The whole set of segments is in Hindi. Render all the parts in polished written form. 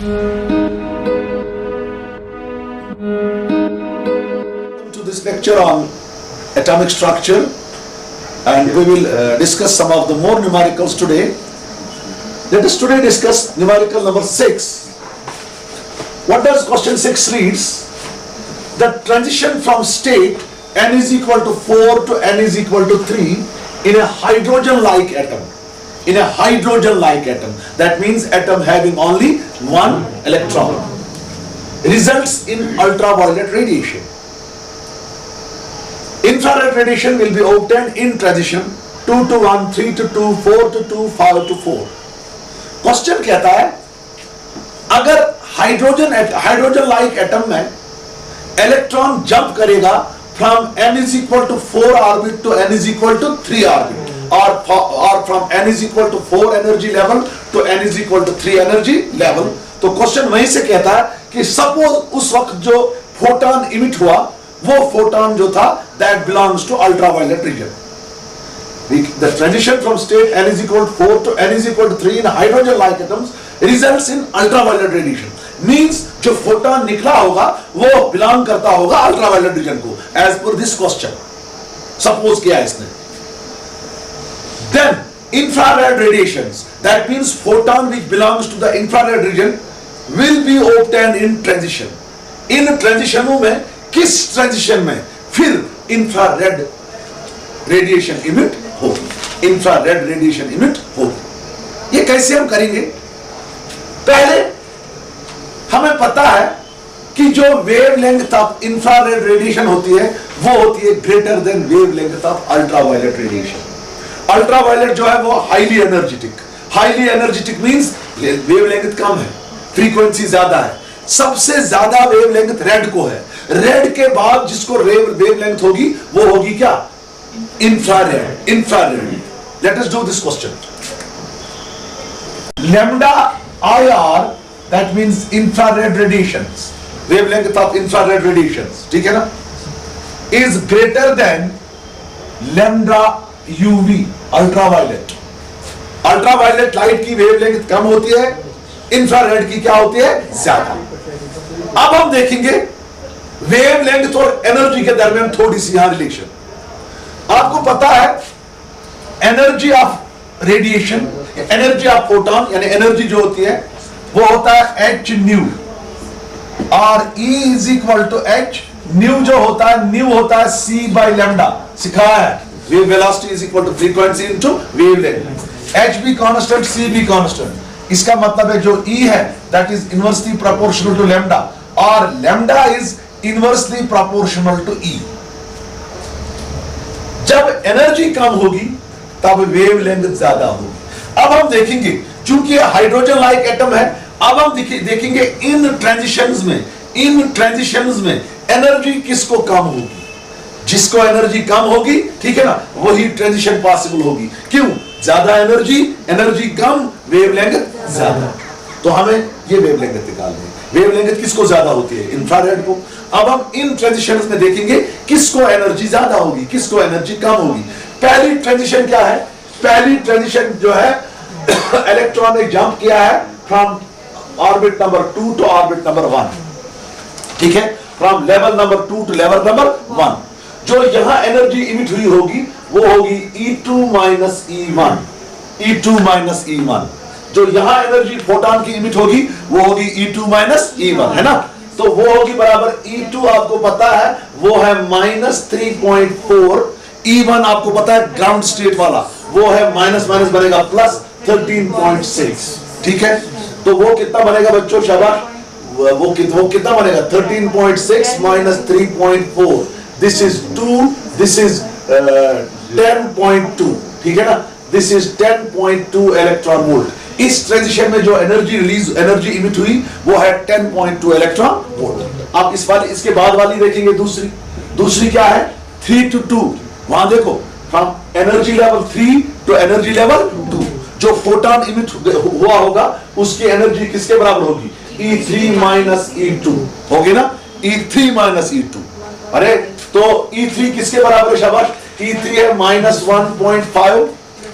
To this lecture on atomic structure, and we will discuss some of the more numericals today. Let us today discuss numerical number 6. What does question 6 reads? The transition from state n is equal to 4 to n is equal to 3 in a hydrogen-like atom. In a hydrogen-like atom. That means atom having only one electron. Results in ultraviolet radiation. Infrared radiation will be obtained in transition 2 to 1, 3 to 2, 4 to 2, 5 to 4. Question कहता है अगर हाइड्रोजन लाइक एटम में इलेक्ट्रॉन जंप करेगा from n is equal to 4 orbit to n is equal to 3 orbit और from n is equal to 4 energy level to n is equal to 3 energy level, तो क्वेश्चन वहीं से कहता है कि सपोज उस वक्त जो फोटॉन इमिट हुआ वो फोटॉन जो था that belongs to ultraviolet region. The transition from state n is equal to 4 to n is equal to 3 in hydrogen-like atoms results in ultraviolet radiation. Means जो फोटॉन निकला होगा वो बिलोंग करता होगा अल्ट्रावायलेट रीजन को, as per this question. Suppose किया इसने. Then infrared radiations, that means photon which belongs to the infrared region will be obtained in transition. इन ट्रांजिशनों में किस ट्रांजिशन में फिर इंफ्रारेड रेडिएशन इमिट होगी, इंफ्रारेड रेडिएशन इमिट होगी. ये कैसे हम करेंगे? पहले हमें पता है कि जो वेवलेंथ ऑफ इंफ्रारेड रेडिएशन होती है वो होती है greater than wavelength of ultraviolet radiation. Ultraviolet जो है वो हाईली एनर्जेटिक मींस वेवलेंथ कम है, फ्रीक्वेंसी ज्यादा है. सबसे ज्यादा वेवलेंथ रेड को है. रेड के बाद जिसको वेवलेंथ होगी वो होगी क्या? infrared. Let us do this question. Lambda IR, that means infrared radiations, wavelength of infrared radiations, ठीक है ना, is greater than lambda UV, ultraviolet. Ultraviolet light की wavelength कम होती है, infrared की क्या होती है? ज्यादा. अब हम देखेंगे वेवलेंथ और एनर्जी के दरमियान थोड़ी सी यहां रिलेशन. आपको पता है energy of radiation, energy of photon यानी एनर्जी जो होती है वो होता है h न्यू और E is equal to h nu जो होता है c बाय लैम्डा. सिखाया है wave velocity is equal to frequency into wavelength. h भी कांस्टेंट, c भी कांस्टेंट. इसका मतलब है जो E है that is inversely proportional to lambda और lambda is inversely proportional to E. जब एनर्जी कम होगी तब वेवलेंथ ज्यादा होगी. अब हम देखेंगे चूंकि हाइड्रोजन लाइक एटम है, अब हम देखेंगे इन ट्रांजिशंस में एनर्जी किसको कम होगी. जिसको एनर्जी कम होगी, ठीक है ना, वही ट्रांजिशन पॉसिबल होगी. क्यों? ज्यादा एनर्जी कम, वेवलेंथ ज्यादा. तो हमें ये वेवलेंथ निकालनी है. वेवलेंथ किसको ज्यादा होती है? इंफ्रारेड को. अब हम इन ट्रांजिशंस में देखेंगे किसको एनर्जी ज्यादा होगी, किसको एनर्जी कम होगी. पहली ट्रांजिशन क्या है? पहली ट्रांजिशन जो है इलेक्ट्रॉन ने जंप किया है from orbit number 2 to orbit number 1, ठीक है, from level number 2 to level number 1. जो यहां एनर्जी इमिट हुई होगी वो होगी E2 माइनस E1. जो यहां एनर्जी फोटॉन की इमिट होगी वो होगी E2 माइनस E1, है ना. तो वो होगी बराबर E2 आपको पता है वो है -3.4. E1 आपको पता है ग्राउंड स्टेट वाला वो है माइनस बनेगा प्लस 13.6, ठीक है. तो वो कितना बनेगा बच्चों? शाबाश. वो कितना बनेगा? 13.6 minus 3.4. This is 2, this is 10.2, ठीक है ना. This is 10.2 electron volt. इस ट्रांजिशन में जो एनर्जी इमिट हुई वो है 10.2 इलेक्ट्रॉन वोल्ट. आप इसके बाद वाली देखेंगे. दूसरी क्या है? 3 to 2. वहां देखो from energy level 3 to energy level 2. जो फोटॉन इमिट हुआ होगा उसकी एनर्जी किसके बराबर होगी? E3 माइनस E2 होगी ना. E3 minus E2. अरे तो E3 किसके बराबर है? शाबाश. E3 है -1.5,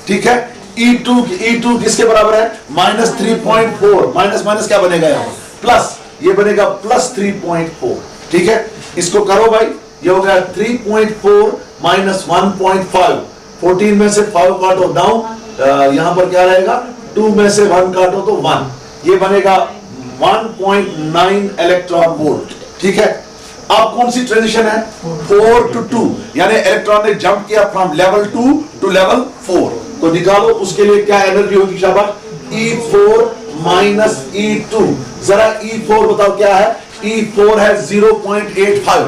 ठीक है. E2 किसके बराबर है? -3.4, माइनस माइनस क्या बनेगा यहाँ प्लस, ये बनेगा +3.4। ठीक है, इसको करो भाई, ये हो गया 3.4 माइनस 1.5, 14 में से 5 काटो डाउन, यहां पर क्या रहेगा 2 में से 1 काटो तो 1, ये बनेगा 1.9 इलेक्ट्रॉन वोल्ट। ठीक है, अब कौन सी ट्रांजिशन है? 4 to 2, यानी इलेक्ट्रॉन ने जंप किया फ्रॉम लेवल 2 टू लेवल 4, तो निकालो उसके लिए क्या एनर्जी होगी शाबाश? E4 minus E2। जरा E4 बताओ क्या है? E4 है 0.85,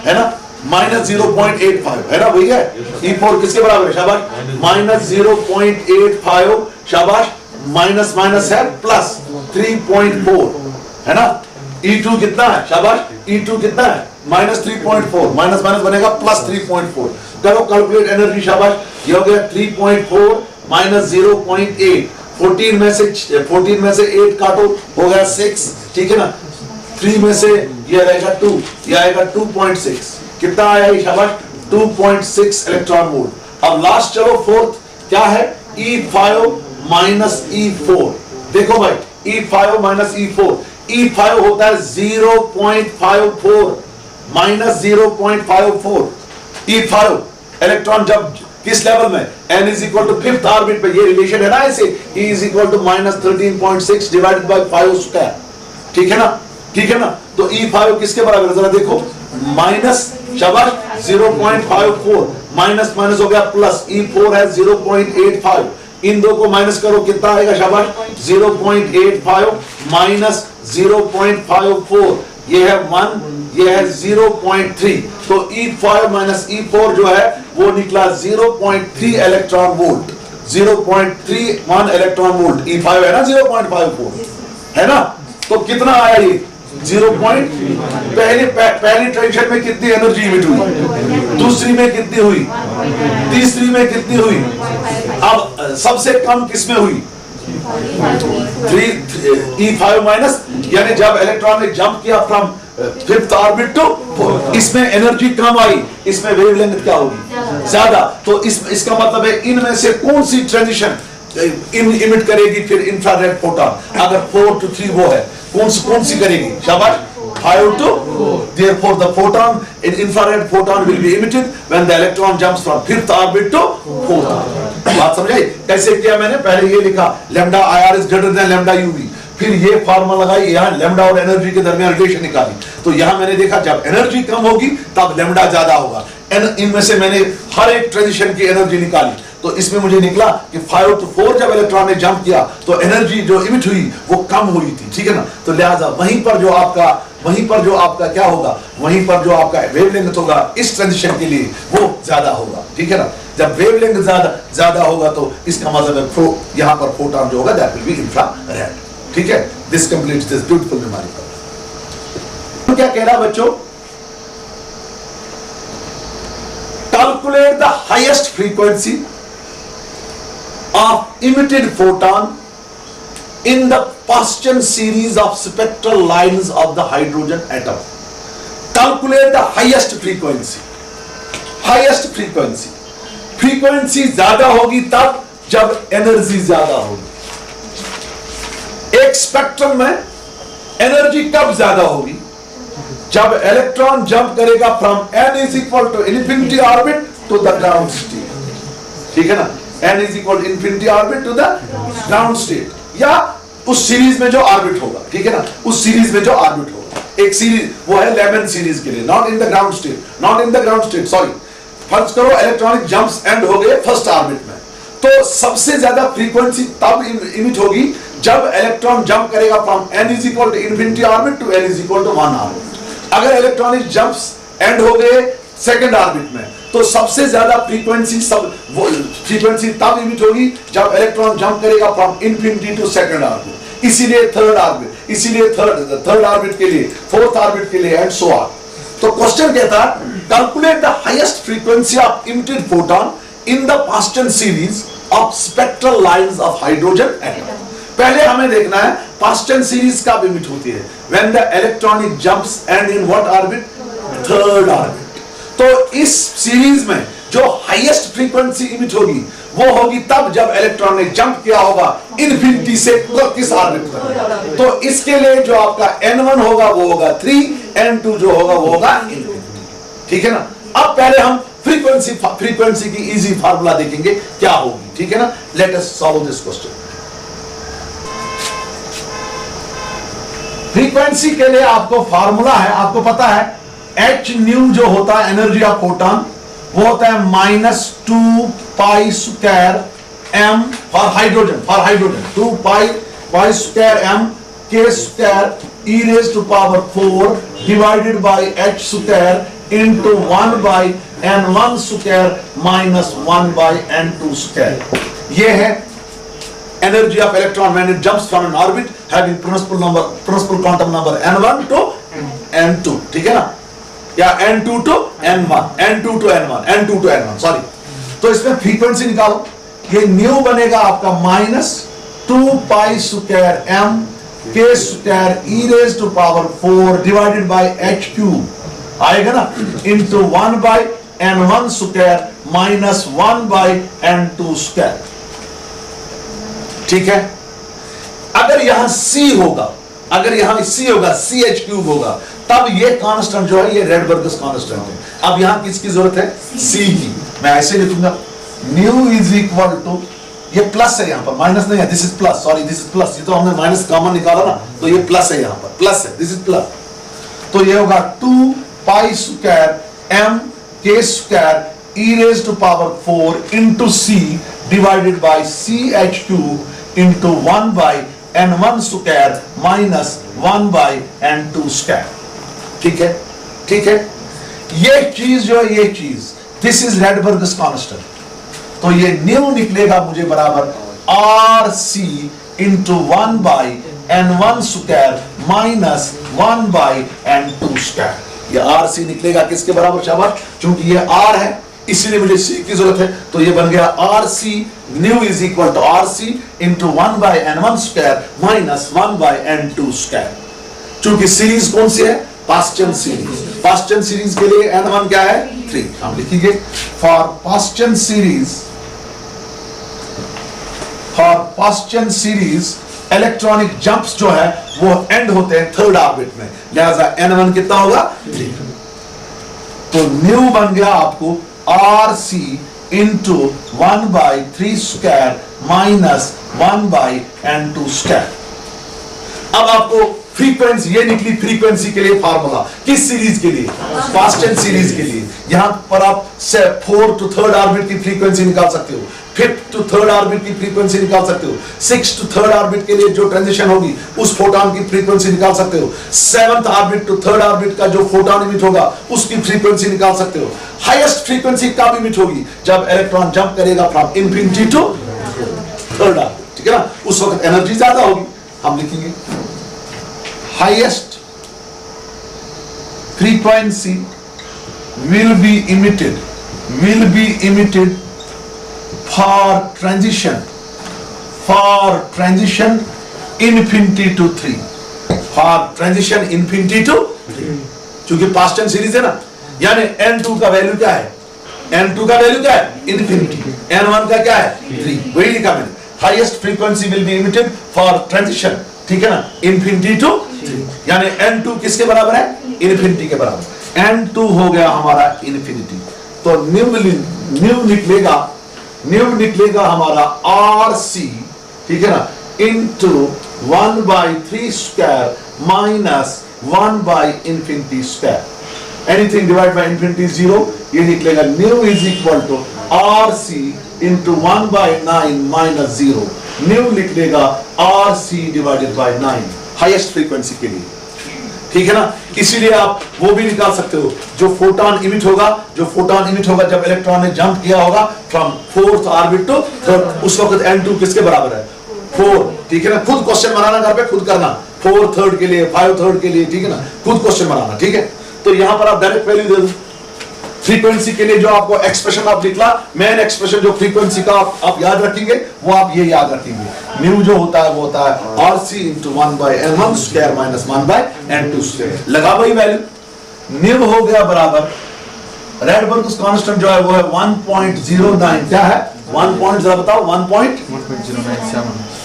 है ना, -0.85 है ना भैया। E4 किसके बराबर है शाबाश? -0.85, शाबाश, माइनस माइनस है प्लस 3.4, है ना। E2 कितना है शाबाश? E2 कितना है? -3.4, माइनस माइनस बनेगा +3.4। करो कैलकुलेट एनर्जी शाबाश, ये हो गया 3.4 माइनस 0.8, 14 में से 8 काटो, हो गया 6। ठीक है ना, 3 में से ये रहेगा 2, ये आएगा 2.6, कितना आया ये शाबाश? 2.6 इलेक्ट्रॉन वोल्ट। अब लास्ट चलो फोर्थ क्या है? E5 minus E4। देखो भाई, E5 माइनस E4, E5 होता है 0.54 माइनस 0.54। E5 इलेक्ट्रॉन जब किस लेवल में? n is equal to 5th orbit पे, ये रिलेशन है ना ऐसे, E is equal to -13.6 divided by 5 square. ठीक है ना, ठीक है ना। तो E5 किसके बराबर है? जरा देखो, माइनस शाबाश 0.54, माइनस माइनस हो गया प्लस, E4 है 0.85, इन दो को माइनस करो, कितना आएगा शाबाश? 0.85 माइनस 0.54, ये है 1, ये है 0.3, तो E5 माइनस E4 जो है वो निकला 0.3 electron volt, 0.31 electron volt. E5 है ना 0.54, है ना, तो कितना आया ये? 0. पहली ट्रांजिशन में कितनी एनर्जी इमिट हुई? दूसरी में कितनी हुई? तीसरी में कितनी हुई? अब सबसे कम किसमें हुई? E5 माइनस, यानी जब इलेक्ट्रॉन ने जंप किया फ्रॉम 5th ऑर्बिट टू, इसमें एनर्जी कम आई, इसमें वेवलेंथ क्या होगी? ज्यादा। तो इसका मतलब है इनमें से कौन सी ट्रांजिशन इमिट करेगी फिर इंफ्रारेड फोटॉन? अगर 4 to 3 वो है, कौन सी करेगी शाबाश? 5 to 4। Therefore the photon, infrared photon will be emitted when the electron jumps from 5th orbit to 4th orbit। बात समझाई? कैसे किया मैंने? पहले ये लिखा lambda IR is greater than lambda UV, फिर ये फार्मूला लगाई, यहाँ लैम्डा और एनर्जी के दरमियान रिलेशन निकाली, तो यहाँ मैंने देखा जब एनर्जी कम होगी तब लैम्डा ज्यादा होगा। इनमें से मैंने हर एक ट्रांजिशन की एनर्जी निकाली, तो इसमें मुझे निकला कि 5 to 4 जब इलेक्ट्रॉन ने जंप किया तो एनर्जी जो इमिट हुई वो कम हुई थी। ठीक है ना, तो लिहाजा वहीं पर जो आपका क्या होगा, वहीं पर जो आपका वेवलेंथ होगा इस ट्रांजिशन के लिए वो ज्यादा होगा। ठीक है ना, जब वेवलेंथ ज्यादा होगा तो इसका मतलब है यहाँ पर फोटॉन जो होगा दैट विल बी इंफ्रारेड। ठीक है, this completes this beautiful numerical. तो क्या कह रहा बच्चों? Calculate the highest frequency of emitted photon in the Paschen series of spectral lines of the hydrogen atom. Calculate the highest frequency. Highest frequency. Frequency ज्यादा होगी तब जब एनर्जी ज्यादा होगी। एक स्पेक्ट्रम में एनर्जी कब ज्यादा होगी? जब इलेक्ट्रॉन जंप करेगा from n is equal to infinity orbit to the ground state। ठीक है ना, n is equal to infinity orbit to the ground state, या उस सीरीज में जो ऑर्बिट होगा। ठीक है ना, उस सीरीज में जो ऑर्बिट होगा, एक सीरीज वो है लेमन सीरीज के लिए, not in the ground state, not in the ground state, sorry. फर्ज करो इलेक्ट्रॉनिक जंप्स एंड हो गए फर्स्ट ऑर्बिट में, तो सबसे ज्यादा फ्रीक्वेंसी तब इमिट होगी जब इलेक्ट्रॉन जंप करेगा from n is equal to infinity orbit to n is equal to 1 orbit। अगर इलेक्ट्रॉनिक जंप्स एंड हो गए सेकंड ऑर्बिट में, तो सबसे ज्यादा फ्रीक्वेंसी तब इमिट होगी जब इलेक्ट्रॉन जंप करेगा from infinity to second orbit, इसीलिए थर्ड ऑर्बिट, इसीलिए थर्ड ऑर्बिट के लिए, फोर्थ ऑर्बिट के लिए, एंड सो ऑन। तो क्वेश्चन कहता है calculate the highest frequency of emitted photon in the Paschen series of spectral lines of hydrogen atom. पहले हमें देखना है पास्टन सीरीज कब इमिट होती है? When the electronic jumps and in what orbit? Third orbit. तो इस सीरीज में जो हाईएस्ट फ्रीक्वेंसी इमिट होगी वो होगी तब जब इलेक्ट्रॉन ने जंप किया होगा इन्फिनिटी से किस ऑर्बिट पर। तो इसके लिए जो आपका n1 होगा वो होगा 3, n2 जो होगा वो होगा इन्फिनिटी। ठीक है ना। अब पहले हम फ्रीक्वेंसी की इजी फार्मूला देखेंगे क्या होगी। ठीक है ना। Let us solve this question. Frequency के लिए आपको फार्मूला है, आपको पता है h न्यू जो होता है एनर्जी ऑफ फोटॉन वो होता है -2 pi square m for hydrogen 2 pi square m k square e raise to power 4 divided by h square into 1 by n1 square minus 1 by n2 square. ये है energy of electron when it jumps from an orbit having principal quantum number n1 to n2। ठीक है ना, या n2 to n1 सॉरी। तो इसमें फ्रीक्वेंसी निकालो, ये न्यू बनेगा आपका -2 pi square m k square e raise to power 4 divided by h cube आएगा ना into 1 by n1 square minus 1 by n2 square. ठीक है। अगर यहां C होगा, सी एच क्यूब होगा, तब ये कांस्टेंट जो है ये रेडबर्गस कांस्टेंट है। अब यहां किसकी जरूरत है? C की। मैं ऐसे लिखूंगा न्यू इज इक्वल टू, ये प्लस है यहां पर, माइनस नहीं है, this is plus, sorry this is plus, ये तो हमने माइनस कॉमन निकाला ना, तो ये प्लस है, यहां पर प्लस है, दिस इज प्लस। तो ये होगा 2 pi square m k square e raise to power 4 into C divided by CH cube into 1 by n1 square minus 1 by n2 square। ठीक है, ठीक है। ये चीज जो है, ये चीज दिस इज रेडबर्गस कांस्टेंट, तो ये न्यू निकलेगा मुझे बराबर RC into 1 by n1 square minus 1 by n2 square। ये RC निकलेगा किसके बराबर शाबाश, क्योंकि ये R है इसीलिए मुझे C की जरूरत है, तो ये बन गया RC nu is equal to RC into 1 by n1 square minus 1 by n2 square. चूंकि सीरीज कौन सी है? Paschen series. पास्चन सीरीज के लिए n1 क्या है? 3। हम लिखेंगे for Paschen series electronic jumps जो है वो एंड होते हैं थर्ड ऑर्बिट में, लिहाजा n1 कितना होगा? 3। तो न्यू बन गया आपको RC into 1 by 3 square minus 1 by n2 square। अब आपको फ्रीक्वेंसी, ये निकली फ्रीक्वेंसी के लिए फार्मूला, किस सीरीज के लिए? पास्चन सीरीज के लिए। यहां पर आप 4 to 3rd ऑर्बिट की फ्रीक्वेंसी निकाल सकते हो, 5th to 3rd ऑर्बिट की फ्रीक्वेंसी निकाल सकते हो, 6th to 3rd ऑर्बिट के लिए जो ट्रांजिशन होगी उस फोटॉन की फ्रीक्वेंसी निकाल सकते हो, 7th orbit to 3rd orbit का जो फोटॉन इमिट होगा उसकी फ्रीक्वेंसी निकाल सकते हो। हाईएस्ट फ्रीक्वेंसी कब इमिट होगी? जब इलेक्ट्रॉन जंप करेगा from infinity to 3rd orbit. ठीक है ना, उस वक्त एनर्जी ज्यादा होगी। हम लिखेंगे highest frequency will be emitted for transition infinity to 3, for transition infinity to 3। क्योंकि पास्टन सीरीज है ना, यानी n2 का वैल्यू क्या है? n2 का वैल्यू क्या है? इन्फिनिटी। n1 का क्या है? 3। वही लिखा मैंने, highest frequency will be emitted for transition, ठीक है ना, इन्फिनिटी टू 3, यानी n2 किसके बराबर है? इन्फिनिटी के बराबर। n2 हो गया हमारा इन्फिनिटी, तो न्यू निकलेगा हमारा RC, ठीक है ना, into 1 by 3 square minus 1 by infinity square. Anything divide by infinity 0, ये निकलेगा nu is equal to RC into 1 by 9 minus 0। Nu निकलेगा RC divided by 9 highest frequency के लिए। ठीक है ना, इसीलिए आप वो भी निकाल सकते हो, जो फोटॉन इमिट होगा जब इलेक्ट्रॉन ने जंप किया होगा from 4th orbit to 3rd, उस वक्त n2 किसके बराबर है? 4। ठीक है ना, खुद क्वेश्चन बनाना, घर पे खुद करना, 4 3rd के लिए, 5 3rd के लिए, ठीक है ना, खुद क्वेश्चन बनाना। ठीक है, तो यहां पर आप डायरेक्ट वैल्यू दे दो फ्रीक्वेंसी के लिए। जो आपको एक्सप्रेशन आप निकला, मेन एक्सप्रेशन जो फ्रीक्वेंसी का आप याद रखेंगे वो आप ये याद रखेंगे, न्यू जो होता है वो होता है RC into 1 by n1 square minus 1 by n2 square. लगा वही वैल्यू, न्यू हो गया बराबर रेडबर्गस कांस्टेंट जो है वो है 1.09, क्या है? 1 पॉइंट जरा बताओ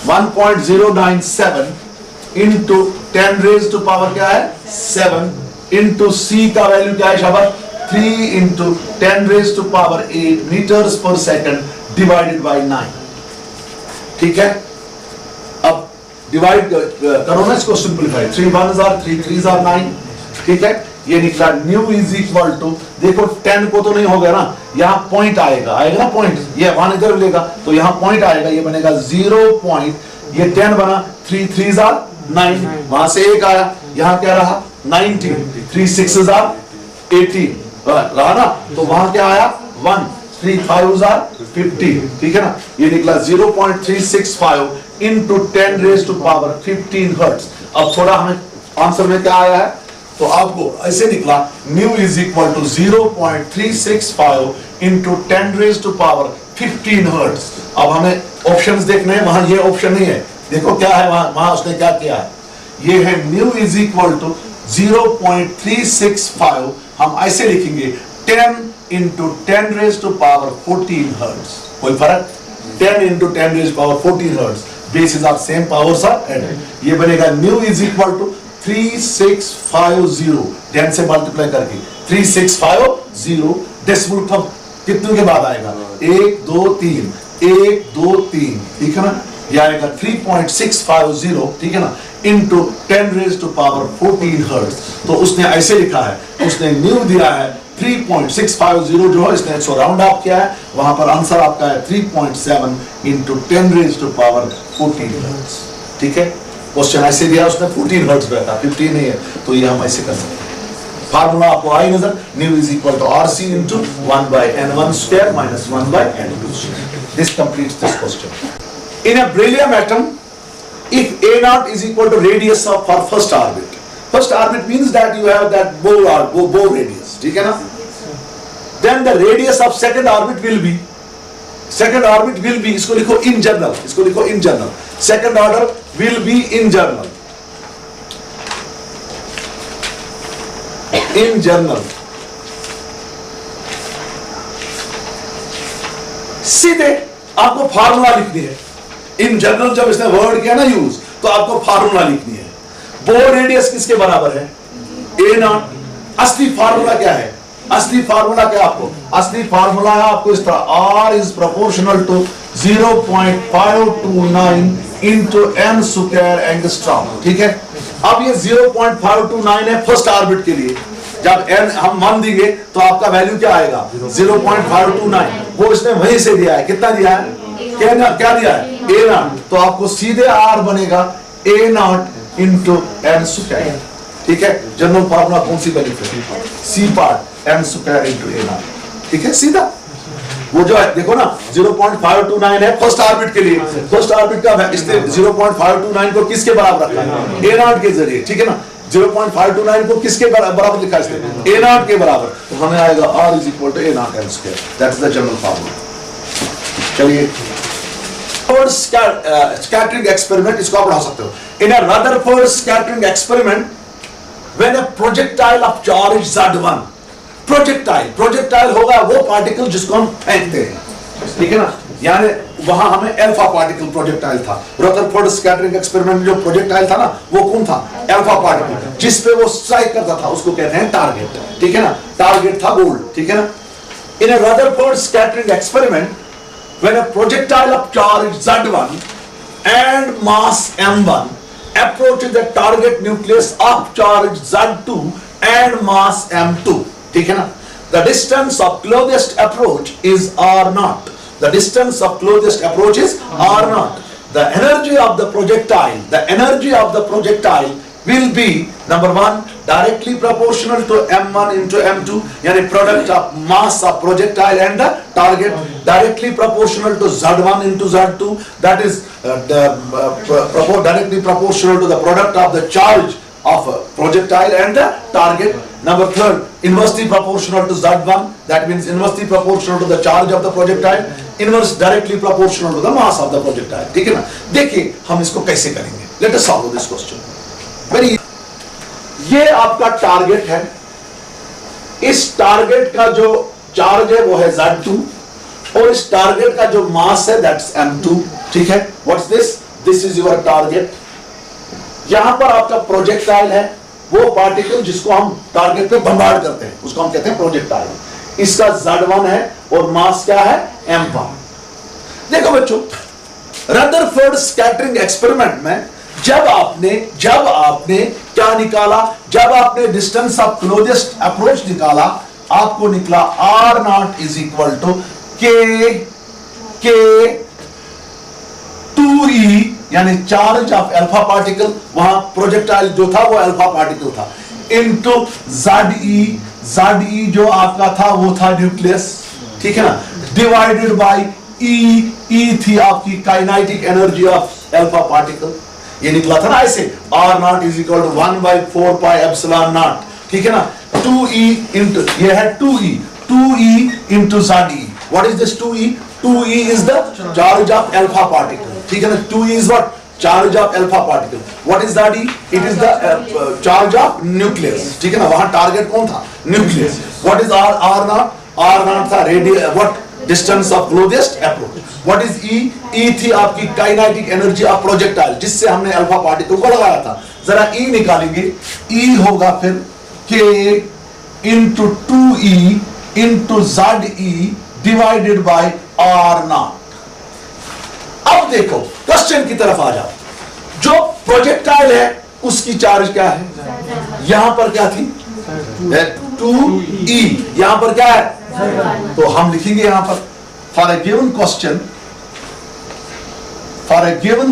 1.097 इंटू 10 रेज टू पावर क्या है 7 इंटू सी का वैल्यू क्या है शाबाश 3 into 10 raise to power 8 metres पर सेकंड डिवाइडेड बाय 9। ठीक है, अब डिवाइड करो ना इसको, सिंपलीफाई 3 1 are 3 3 are 9। ठीक है, ये निकला न्यू इज इक्वल टू, देखो 10 को तो नहीं होगा ना, यहाँ पॉइंट आएगा ना पॉइंट, ये 1 इधर लेगा तो यहाँ पॉइंट आएगा, ये बनेगा 0 पॉइंट, ये 10 बना 3 3 are 9, वहां से 1 आया, यहाँ क्या रहा 19, 3 6 are 18 रहा ना, तो वहां क्या आया 1, 3 5 are 50। ठीक है ना, ये निकला 0.365 into 10 raise to power 15 hertz. अब थोड़ा हमें आंसर में क्या आया है, तो आपको ऐसे निकला nu is equal to 0.365 into 10 raise to power 15 hertz. अब हमें ऑप्शंस देखने हैं, वहां ये ऑप्शन नहीं है, देखो क्या है वहां उसने क्या किया है, ये है न्यू इज इक्वल टू 0.365, हम ऐसे लिखेंगे 10 into 10 raise to power 14 hertz. कोई फर्क, 10 into 10 raise power 14 hertz, basis of same powers are added. ये बनेगा न्यू इज इक्वल टू 3650, 10 से मल्टीप्लाई करके 3650 डेसिमल कब कितने के बाद आएगा 1 2 3 1 2 3। ठीक है ना, ये आएगा 3.650, ठीक है ना, into 10 raise to power 14 hertz. तो उसने ऐसे लिखा है, उसने न्यू दिया है 3.650 जो है, इसने 100 राउंड ऑफ किया है, वहां पर आंसर आपका है 3.7 into 10 raise to power 14 hertz. ठीक है, क्वेश्चन ऐसे दिया उसने 14 हर्ट्ज पे था, 15 नहीं है, तो ये हम ऐसे कर सकते हैं। फार्मूला आपको आई नजर, nu is equal to RC into 1/n1 square minus 1/n2 square. This completes this question. In a beryllium atom, if A naught is equal to radius of for first orbit means that you have that bow radius, ठीक है ना, then the radius of second orbit will be, इसको लिखो in general, second order will be in general, सीधे आपको फार्मूला लिखनी है। इन जनरल जब इसने वर्ड किया ना यूज, तो आपको फार्मूला लिखनी है। बोर रेडियस किसके बराबर है ए नॉट। असली फार्मूला क्या है, असली फार्मूला क्या आपको, असली फार्मूला है आपको इस तरह, R is proportional to 0.529 into n square angstrom. ठीक है, अब ये 0.529 है फर्स्ट ऑर्बिट के लिए, जब n हम मान देंगे तो आपका वैल्यू क्या आएगा 0.529, वो इसने वहीं से दिया है, कितना दिया है, क्या दिया है ए नॉट, तो आपको सीधे R बनेगा a naught into n square. ठीक है, जनरल फार्मूला कौन सी बनी फिर, सी part n square into a naught. ठीक है, सीधा वो जो है देखो ना 0.529 है फर्स्ट ऑर्बिट के लिए, फर्स्ट ऑर्बिट का इसने 0.529 को किसके बराबर रखा है, ए नॉट के जरिए। ठीक है ना, 0.529 को किसके बराबर लिखा है, ए नॉट के बराबर, तो हमें आएगा R is equal to a naught n square. That is the general formula. चलिए, स्कैटरिंग एक्सपेरिमेंट, इसको आप पढ़ा सकते हो। In a Rutherford scattering experiment, when a projectile of charge Z1, projectile होगा वो पार्टिकल जिसको हम फेंकते हैं, ठीक है ना, यानी वहां हमें अल्फा पार्टिकल प्रोजेक्टाइल था। रदरफोर्ड स्कैटरिंग एक्सपेरिमेंट में जो प्रोजेक्टाइल था ना, वो कौन था, अल्फा पार्टिकल, जिस पे वो स्ट्राइक करता था उसको कहते हैं टारगेट। ठीक है ना, टारगेट था गोल्ड। ठीक है ना, in a Rutherford scattering experiment, when a projectile of charge Z1 and mass M1 approaches the target nucleus of charge Z2 and mass M2, ठीक है ना, the distance of closest approach is R0, the distance of closest approach is R0, the energy of the projectile will be number 1 directly proportional to m1 into m2, यानी product of mass of projectile and the target directly proportional to z1 into z2, that is directly proportional to the product of the charge of projectile and the target. Number 3 inversely proportional to z1, that means inversely proportional to the charge of the projectile, inverse directly proportional to the mass of the projectile. ठीक है ना, देखिए हम इसको कैसे करेंगे। Let us solve this question. ये आपका टारगेट है, इस टारगेट का जो चार्ज है वो है Z2 और इस टारगेट का जो मास है दैट्स m2, ठीक है। What's this is your target. यहां पर आपका प्रोजेक्टाइल है, वो पार्टिकल जिसको हम टारगेट पे बम्बार्ड करते हैं उसको हम कहते हैं प्रोजेक्टाइल। इसका Z1 है और मास क्या है m1। देखो बच्चों, रदरफोर्ड स्कैटरिंग एक्सपेरिमेंट में जब आपने क्या निकाला, जब आपने डिस्टेंस ऑफ क्लोजेस्ट अप्रोच निकाला, आपको निकला R0 इज इक्वल टू के 2e, यानी चार्ज ऑफ अल्फा पार्टिकल, वहां प्रोजेक्टाइल जो था वो अल्फा पार्टिकल था, इनटू ZE जो आपका था वो था न्यूक्लियस, ठीक है ना, डिवाइडेड बाय E थी आपकी kinetic energy of alpha particle. ये निकला था ना ऐसे, R0 is equal to 1/4 pi epsilon naught, ठीक है ना। 2e इंटू, ये है 2e into ZE। What is this 2e? 2e is the charge of alpha particle, ठीक है ना। 2e is what? Charge of alpha particle. What is ZE? It is the charge of nucleus, ठीक है ना। वहां टारगेट कौन था? Nucleus. What is R0? R0 था radial what distance of closest approach. What is E? E थी आपकी काइनेटिक एनर्जी ऑफ प्रोजेक्टाइल जिससे हमने अल्फा पार्टिकल को लगाया था। जरा E निकालेंगे, E होगा फिर K into 2E into ZE divided by R0। अब देखो क्वेश्चन की तरफ आ जाओ। जो प्रोजेक्टाइल है उसकी चार्ज क्या है? यहां पर क्या थी? 2E। यहां पर क्या है? तो हम लिखेंगे यहां पर फॉर ए गिवन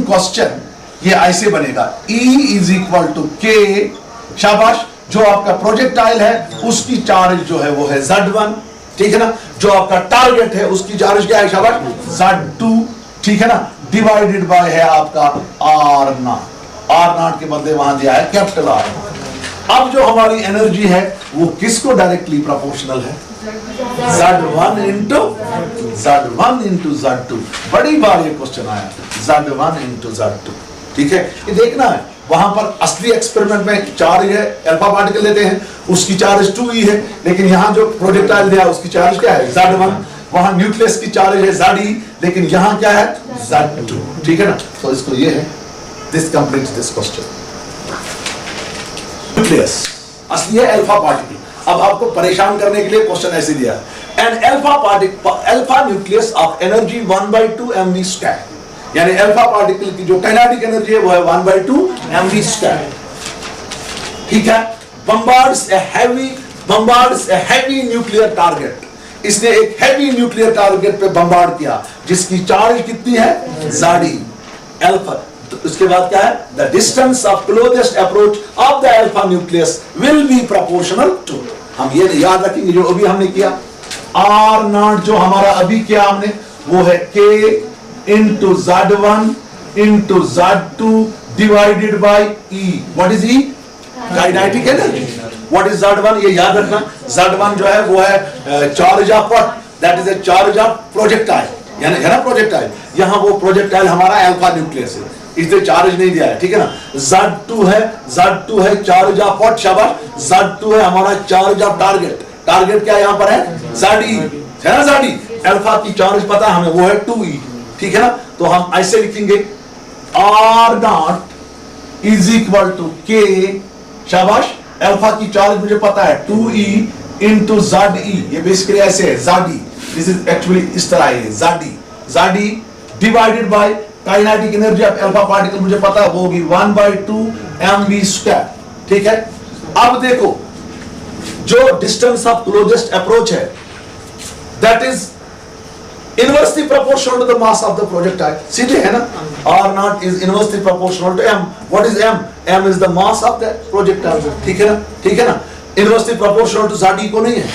क्वेश्चन ये ऐसे बनेगा, E is equal to K, शाबाश, जो आपका प्रोजेक्टाइल है उसकी चार्ज जो है वो है Z1, ठीक है ना। जो आपका टारगेट है उसकी चार्ज क्या है? शाबाश, Z2, ठीक है ना, डिवाइडेड बाय है आपका R0। R0 के बदले वहां दिया है कैपिटल R0। अब जो हमारी एनर्जी है वो किसको डायरेक्टली प्रोपोर्शनल है? Z1 into Z2। बड़ी बार ये क्वेश्चन आया, Z1 इंटू Z2, ठीक है। ये देखना है, वहां पर असली एक्सपेरिमेंट में चार्ज है, अल्फा पार्टिकल लेते हैं, उसकी चार्ज 2e है, लेकिन यहां जो प्रोजेक्टाइल दिया उसकी चार्ज क्या है? Z1। वहां न्यूक्लियस की चार्ज है ZE, लेकिन यहां क्या है? Z2, ठीक है ना। तो इसको ये है, this completes this question. Nucleus असली है अल्फा पार्टिकल। अब आपको परेशान करने के लिए क्वेश्चन ऐसे दिया, an alpha nucleus of energy 1/2 mv², यानी अल्फा पार्टिकल की जो काइनेटिक एनर्जी है वो है 1/2 mv², ठीक है। Bombards a heavy nuclear target. इसने एक हैवी न्यूक्लियर टारगेट पे बम्बार्ड किया जिसकी चार्ज कितनी है? ZE alpha. तो उसके बाद क्या है? The distance of closest approach of the alpha nucleus will be proportional to, हम ये याद रखेंगे जो अभी हमने किया, R0 जो हमारा अभी किया हमने वो है K into Z1 into Z2 divided by E। What is E? Kinetic energy. What is Z1? ये याद रखना, Z1 जो है वो है charge of what? That is a charge of projectile, यानी है ना प्रोजेक्टाइल। यहां वो प्रोजेक्टाइल हमारा अल्फा न्यूक्लियस है, इसने चार्ज नहीं दिया है, ठीक है ना। Z2 है चार्ज ऑफ व्हाट? शाबाश, Z2 है हमारा चार्ज ऑफ टारगेट। टारगेट क्या यहां पर है? ZE, है ना। ZE अल्फा की चार्ज पता है हमें, वो है 2E, ठीक है ना। तो हम ऐसे लिखेंगे R0 is equal to K, शाबाश, अल्फा की चार्ज मुझे पता है 2E इंटू ZE। ये बेसिकली ऐसे है ZE, दिस इज एक्चुअली इस तरह है ZE divided by kinetic energy of alpha particle मुझे पता है वो होगी 1/2 mv², ठीक है। अब देखो जो डिस्टेंस ऑफ क्लोजेस्ट अप्रोच है that is inversely proportional to the mass of the projectile, सीधे है ना। R0 is inversely proportional to m। What is m? m is the mass of the projectile, ठीक है ना, ठीक है ना। इनवर्सली प्रोपोर्शनल टू ZE को नहीं है,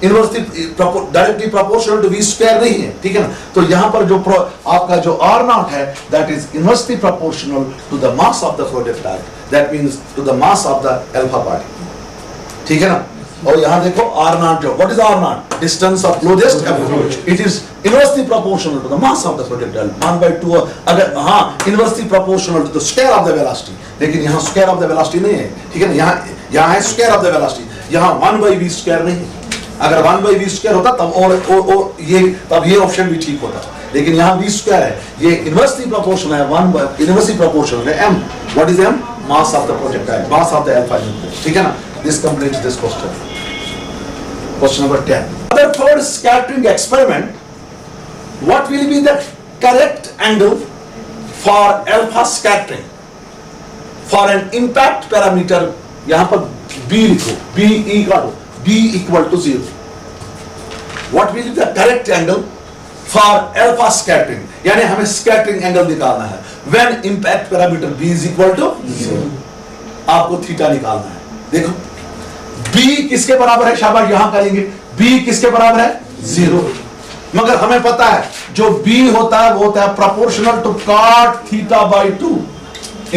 inversely directly proportional to v² नहीं है, ठीक है ना। तो यहां पर जो आपका जो R0 है that is inversely proportional to the mass of the projectile, that means to the mass of the alpha particle, ठीक है ना। और यहां देखो R0 जो, what is R0? Distance of closest approach, it is inversely proportional to the mass of the projectile 1/2। अगर हां inversely proportional to the square of the velocity, लेकिन यहां स्क्वायर ऑफ द वेलोसिटी नहीं है, ठीक है ना। यहां है स्क्वायर ऑफ द वेलोसिटी, यहां 1/v² नहीं है, अगर 1/v² होता तब और ये ऑप्शन भी ठीक होता, लेकिन यहाँ v² है, ये इनवर्सली प्रोपोर्शनल है, इनवर्सली प्रोपोर्शनल है m. What is m? Mass of the projectile, mass of the alpha nucleus. ठीक है ना? This completes this question. Question number 10. Other third scattering experiment, what will be the correct angle for alpha scattering for an impact parameter? यहाँ पर b लिखो, b equal to 0. What will be the correct angle for alpha scattering? यानी हमें scattering angle निकालना है when impact parameter b is equal to 0. आपको थीटा निकालना है. देखो b किसके बराबर है? शाबाश, यहां करेंगे. b किसके बराबर है? 0. मगर हमें पता है जो b होता है वो होता है proportional to cot theta by 2.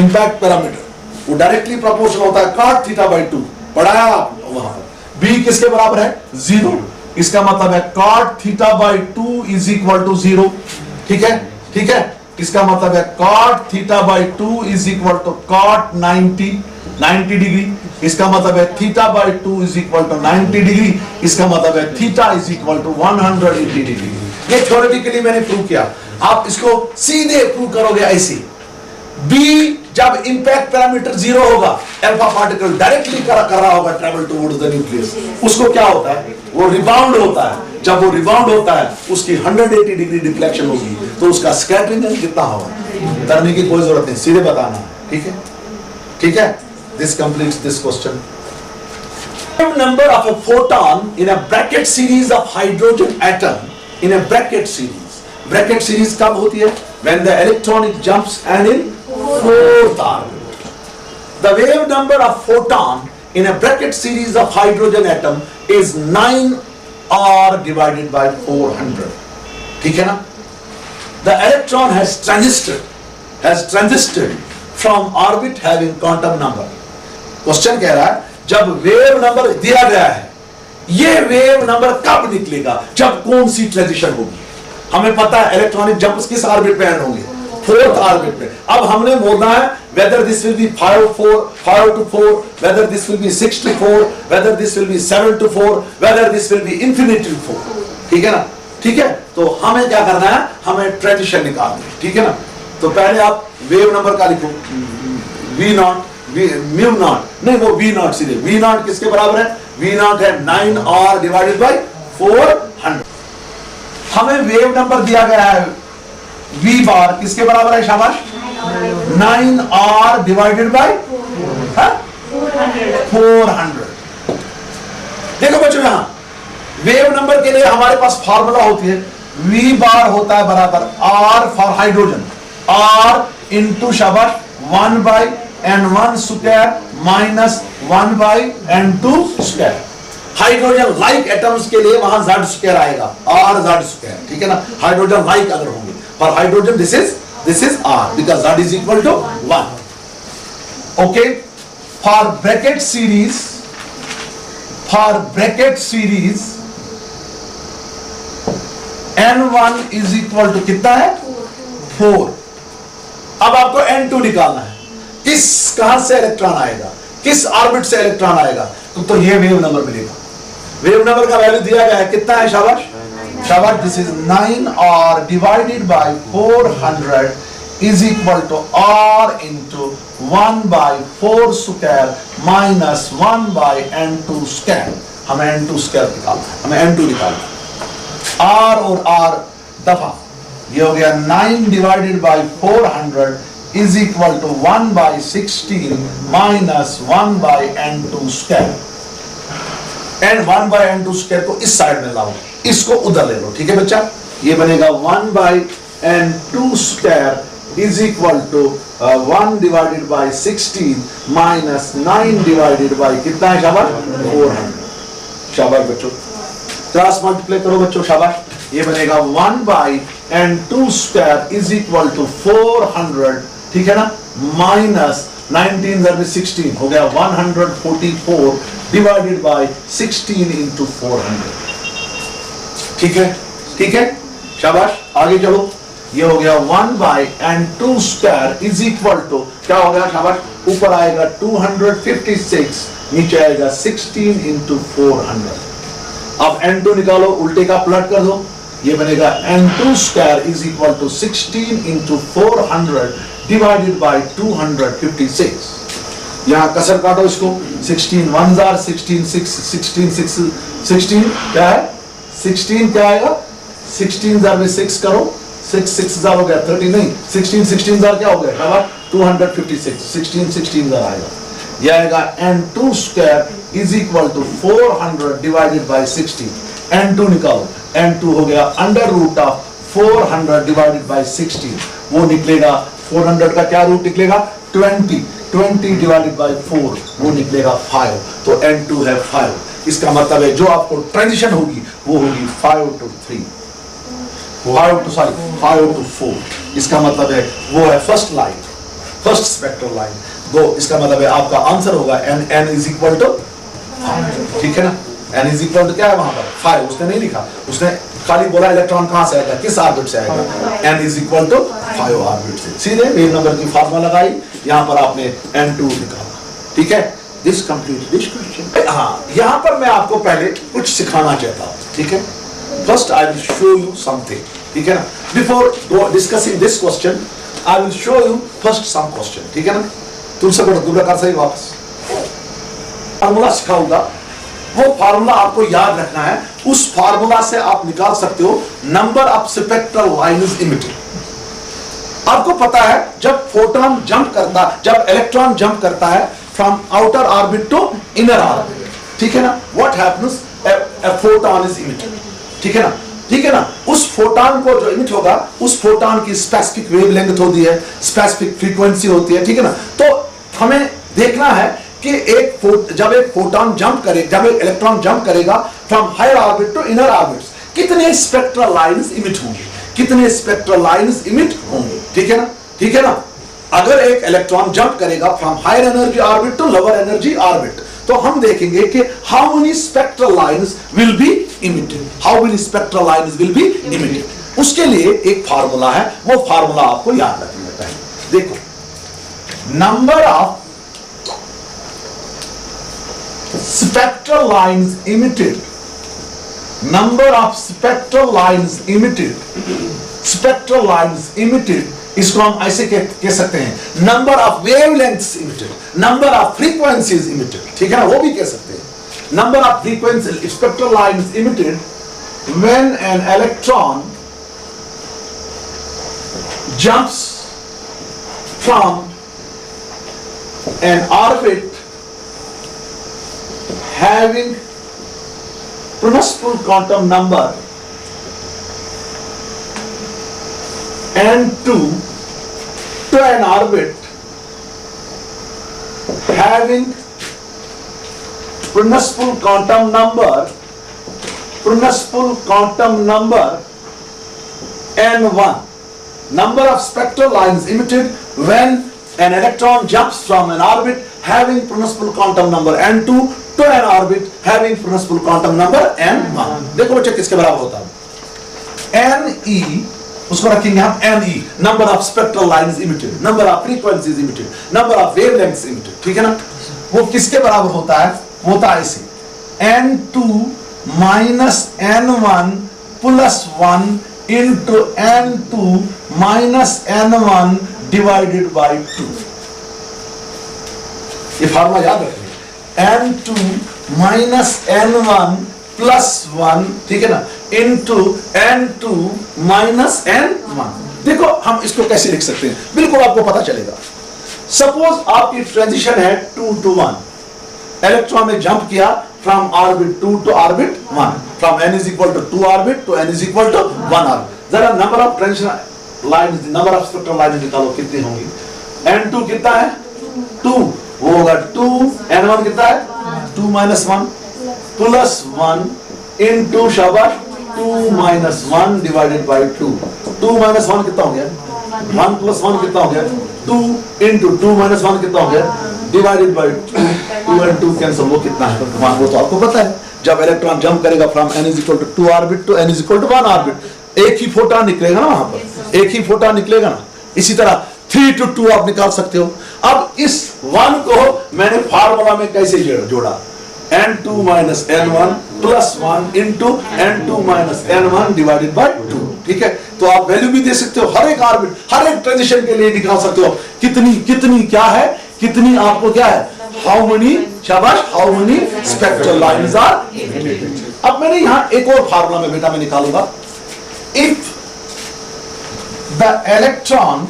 Impact parameter वो डायरेक्टली प्रोपोर्शनल होता है cot थीटा बाई 2. पढ़ाया आप वहां पर. b किसके बराबर है? 0. इसका मतलब है cot theta by 2 is equal to 0. ठीक है, ठीक है. इसका मतलब है cot theta by 2 is equal to cot 90 degree. इसका मतलब है theta by 2 is equal to 90 degree. इसका मतलब है theta is equal to 180 degree. ये थ्योरेटिकली मैंने प्रूव किया. आप इसको सीधे प्रूव करोगे ऐसे. b जब इंपैक्ट पैरामीटर 0 होगा, अल्फा पार्टिकल डायरेक्टली कर रहा होगा ट्रैवल टुवर्ड्स द न्यूक्लियस. उसको क्या होता है? वो रिबाउंड होता है. जब वो रिबाउंड होता है उसकी 180 डिग्री डिफ्लेक्शन होगी, तो उसका स्कैटरिंग कितना होगा? करने की कोई जरूरत नहीं, सीधे बताना. ठीक है, ठीक है. This completes this question. Number of a photon in a bracket series of hydrogen atom in a bracket series. Bracket series कब होती है? When the electronic jumps and in fourth orbit. The wave number of photon in a bracket series of hydrogen atom is 9r divided by 400. ठीक है ना? The electron has transited from orbit having quantum number. Question कह रहा है जब वेव नंबर दिया गया है, ये वेव नंबर कब निकलेगा? जब कौन सी ट्रांजिशन होगी? हमें पता है इलेक्ट्रॉनिक जंप्स किस ऑर्बिट पे एंड होंगे? फोर्थ ऑर्बिट पे. अब हमने बोलना है whether this will be 5 to 4, whether this will be 6 to 4, whether this will be 7 to 4, whether this will be infinity to 4. ठीक है ना? ठीक है. तो हमें क्या करना है? हमें ट्रांजिशन निकालनी है. ठीक है ना? तो पहले आप वेव नंबर का लिखो, v0 म्यू नॉट, नहीं वो v0 सीधे. v0 किसके बराबर है? v0 है 9r डिवाइडेड बाय 400. हमें वेव नंबर दिया गया है v बार किसके बराबर है? शाबाश, 9r डिवाइडेड बाय 400. देखो बच्चों, यहां वेव नंबर के लिए हमारे पास फार्मूला होती है. v बार होता है बराबर r for hydrogen, r into शाबाश 1 by n1 square minus 1 by n2 square. Hydrogen like atoms के लिए वहां z स्क्वायर आएगा, r z स्क्वायर. ठीक है ना? हाइड्रोजन लाइक अगर होंगे, for hydrogen this is r because z is equal to 1. Okay. For Brackett series n1 is equal to कितना है? 4. अब आपको n2 निकालना है. कहां से इलेक्ट्रॉन आएगा, किस ऑर्बिट से इलेक्ट्रॉन आएगा, तो ये वेव नंबर मिलेगा. वेव नंबर का वैल्यू दिया गया है कितना है? शाबाश, शाबाश. This is 9r divided by 400 is equal to r into 1 by 4 square minus 1 by n2 square. हमें n2 स्क्वायर निकालना है, हमें n2 निकालना है. r और r दफा, ये हो गया 9 divided by 400 is equal to 1 by 16 minus 1 by n2 square. and 1 by n2 square को इस साइड में लाओ, इसको उधर ले लो. ठीक है बच्चा? ये बनेगा 1 by n2 square is equal to 1 divided by 16 minus 9 divided by कितना है? शाबाश, 400. शाबाश बच्चों, क्रॉस मल्टीप्लाई करो बच्चों. शाबाश. ये बनेगा 1 by n2 square is equal to 400. ठीक है ना? माइनस 19 में 16 हो गया 144 डिवाइडेड बाय 16 इंटू 400. ठीक है, ठीक है. शाबाश. आगे चलो. ये हो गया 1 by n2 square is equal to क्या हो गया? शाबाश. ऊपर आएगा 256, नीचे आएगा 16 इंटू 400. अब n2 निकालो, उल्टे का प्लॉट कर दो, ये बनेगा n2 square is equal to 16 into 400 divided by 256। यहाँ कसर काटो इसको, 16 1 जार 16 6 16 6 16 क्या है, 16 क्या आएगा, 16 जार में 6 करो, 6 6 जार हो गया 30, नहीं 16 16 जार क्या हो गया 256, 16 16 जार आएगा। यह आएगा n2 square is equal to 400 divided by 60। n2 निकालो, n2 हो गया under root of 400 divided by 60, वो निकलेगा 400 का क्या रूट निकलेगा 20, 20 डिवाइडेड बाई 4 वो निकलेगा 5, तो n2 है 5। इसका मतलब है जो आपको ट्रांजिशन होगी वो होगी 5 to 3, 5 to 4। इसका मतलब है वो है first line, first spectral line. दो, इसका मतलब है आपका आंसर होगा n इज इक्वल टू 5, ठीक है ना। n इज इक्वल टू क्या है वहां पर 5, उसने नहीं लिखा, उसने खाली बोला इलेक्ट्रॉन कहां से आएगा, किस ऑर्बिट से आएगा, n is equal to 5 orbit से। सीधे वेव नंबर की फार्मूला लगाई, यहां पर आपने n2 निकाला, ठीक है। This complete this question. हाँ, यहां पर मैं आपको पहले कुछ सिखाना चाहता हूं, ठीक है। First I will show you something, ठीक है ना। Before discussing this question I will show you first some question, ठीक है ना। तुमसे बड़ा दूसरा कर सही वापस फार्मूला सिखाऊंगा, वो फार्मूला आपको याद रखना है। उस फार्मूला से आप निकाल सकते हो number of spectral lines emitted. आपको पता है जब फोटोन जंप करता, जब इलेक्ट्रॉन जंप करता है from outer orbit to inner orbit, ठीक है ना, what happens, a photon is emitted, ठीक है ना, ठीक है ना। उस फोटोन को जो इमिट होगा, उस फोटोन की स्पेसिफिक वेवलेंथ होती है, स्पेसिफिक फ्रीक्वेंसी होती है, ठीक है ना। तो हमें देखना है कि जब एक फोटोन जंप करे, जब एक इलेक्ट्रॉन जंप करेगा from higher orbit to inner orbits, कितने स्पेक्ट्रल लाइन्स इमिट होंगे, कितने स्पेक्ट्रल लाइन्स इमिट होंगे, ठीक है ना, ठीक है ना। अगर एक इलेक्ट्रॉन जंप करेगा from higher energy orbit to lower energy orbit, तो हम देखेंगे कि how many spectral lines will be emitted, how many spectral lines will be emitted. उसके लिए एक फार्मूला है, वो फार्मूला आपको याद रखना है। देखो, number of spectral lines emitted, number of spectral lines emitted, spectral lines emitted, इसको हम ऐसे कह सकते हैं number of wavelengths emitted, number of frequencies emitted, ठीक है ना, वो भी कह सकते हैं number of frequency spectral lines emitted when an electron jumps from an orbit having principal quantum number n2 to an orbit having principal quantum number n1. Number of spectral lines emitted when an electron jumps from an orbit having principal quantum number n2 to an orbit having principal quantum number n1. देखो बच्चे किसके बराबर होता है, ne, उसको रखेंगे हम ne, number of spectral lines emitted, number of frequencies emitted, number of wavelengths emitted, ठीक है ना। वो किसके बराबर होता है, होता है ऐसे n2 minus n1 plus 1 into n2 minus n1 divided by 2। ये फार्मूला याद रखिए, n2 minus n1 plus 1, ठीक है ना, into n2 minus n1। देखो हम इसको कैसे लिख सकते हैं, बिल्कुल आपको पता चलेगा। सपोज आपकी ट्रांजिशन है 2 to 1, इलेक्ट्रॉन ने जंप किया from orbit 2 to orbit 1, from n is equal to 2 orbit to n is equal to 1 orbit. जरा number of transition lines, number of spectral lines निकालो कितनी होंगी। n2 कितना है 2, वो होगा 2, n1 कितना है 2 minus 1 plus 1 into शाबाश 2 minus 1 divided by 2। 2 minus 1 कितना हो गया, 1 plus 1 कितना हो गया 2 into 2 minus 1 कितना हो गया divided by 2, 2 and 2 कैंसिल, वो कितना है वो तो आपको पता है। जब इलेक्ट्रॉन जंप करेगा from n is equal to 2 orbit to n is equal to 1 orbit, एक ही फोटोन निकलेगा ना वहां पर, एक ही फोटोन निकलेगा ना। इसी तरह 3 to 2 आप निकाल सकते हो। अब इस 1 को मैंने फार्मूला में कैसे जोड़ा, n2 minus n1 plus 1 into n2 minus n1 divided by 2। ठीक है, तो आप वैल्यू भी दे सकते हो, हर एक ऑर्बिट, हर एक ट्रांजिशन के लिए निकाल सकते हो कितनी कितनी क्या है, कितनी आपको क्या है, हाउ मेनी, शाबाश, how many spectral lines are emitted. अब मैंने यहां एक और फार्मूला में बेटा मैं निकालूंगा, if the electron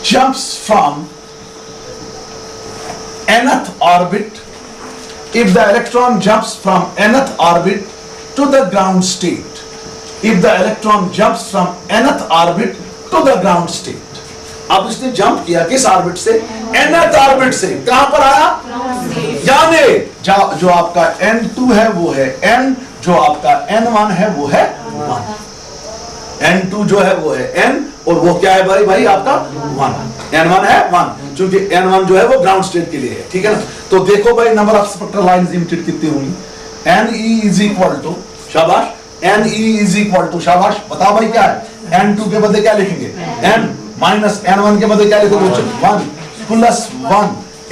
jumps from nth orbit, if the electron jumps from nth orbit to the ground state, if the electron jumps from nth orbit to the ground state, अब इसने जंप किया किस ऑर्बिट से, nth ऑर्बिट से, कहां पर आया, यानी जो आपका n2 है वो है n, जो आपका n1 है वो है 1, n2 जो है वो है n और वो क्या है भाई आपका 1, n1 है 1, क्योंकि n1 जो है वो ग्राउंड स्टेट के लिए है। ठीक है ना, तो देखो भाई number of spectral lines emitted कितनी होंगी, ne इज इक्वल टू, शाबाश, ne इज इक्वल टू, शाबाश, बताओ भाई क्या है, n2 के बदले क्या लिखेंगे, n माइनस n1 के बदले क्या लिखोगे, 1 प्लस 1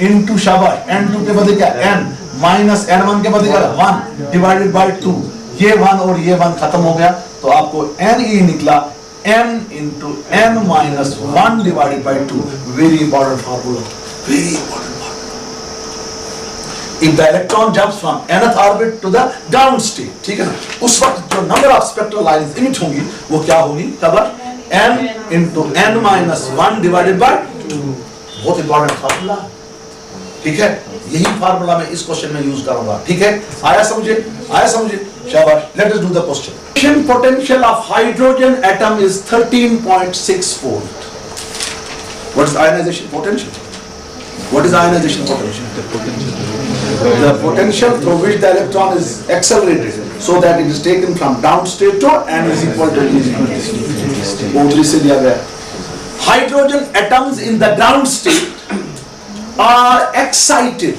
इनटू, शाबाश, n2 के बदले क्या, n माइनस n1 के बदले क्या, 1 डिवाइडेड बाय 2, ये 1 और ये 1 खत्म हो गया, तो आपको ne निकला n into n minus 1 divided by 2। very important formula, very important formula। if the electron jumps from nth orbit to the ground state, ठीक है ना, उस वक्त जो number of spectral lines emit होंगी वो क्या होगी, खबर, n into n minus 1 divided by 2। बहुत इंपॉर्टेंट फार्मूला, ठीक है, यही फार्मूला मैं इस क्वेश्चन में यूज करूंगा। ठीक है, आया समझे, आया समझे, शाबाश। Let us do the question. Potential of hydrogen atom is 13.6 volt। What is ionisation potential? What is ionisation potential? The potential through which the electron is accelerated so that it is taken from down state to n is equal to e is equal to बोतली से दिया गया। Hydrogen atoms in the ground state are excited।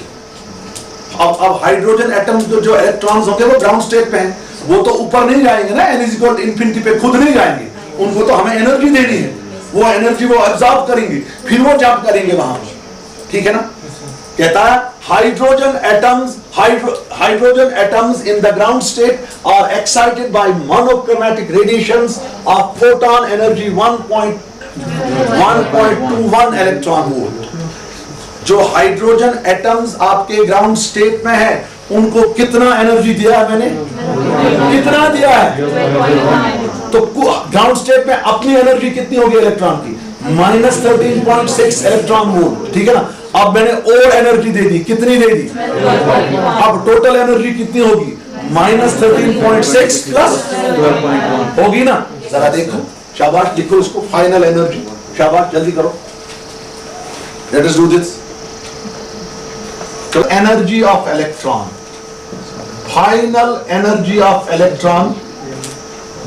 अब हाइड्रोजन एटम्स जो इलेक्ट्रॉन्स होंगे वो ग्राउंड स्टेट पे हैं, वो तो ऊपर नहीं जाएंगे ना, n is equal to infinity पे खुद नहीं जाएंगे, उनको तो हमें एनर्जी देनी है, वो एनर्जी वो एब्जॉर्ब करेंगे, फिर वो जंप करेंगे वहां पर। ठीक है ना, कहता है hydrogen atoms in the ground state are excited by monochromatic radiations of photon energy 1.21 electron volt. जो हाइड्रोजन एटम्स आपके ग्राउंड स्टेट में है उनको कितना एनर्जी दिया है मैंने, कितना दिया है, तो ग्राउंड स्टेट में अपनी एनर्जी कितनी होगी इलेक्ट्रॉन की, -13.6 इलेक्ट्रॉन वोल्ट। ठीक है ना, अब मैंने और एनर्जी दे दी, कितनी दे दी, अब टोटल एनर्जी कितनी होगी, -13.6 प्लस होगी ना, जरा देखो, शाबाश, लिखो इसको, फाइनल एनर्जी, शाबाश, जल्दी करो, लेट अस डू दिस। तो energy of electron, final energy of electron,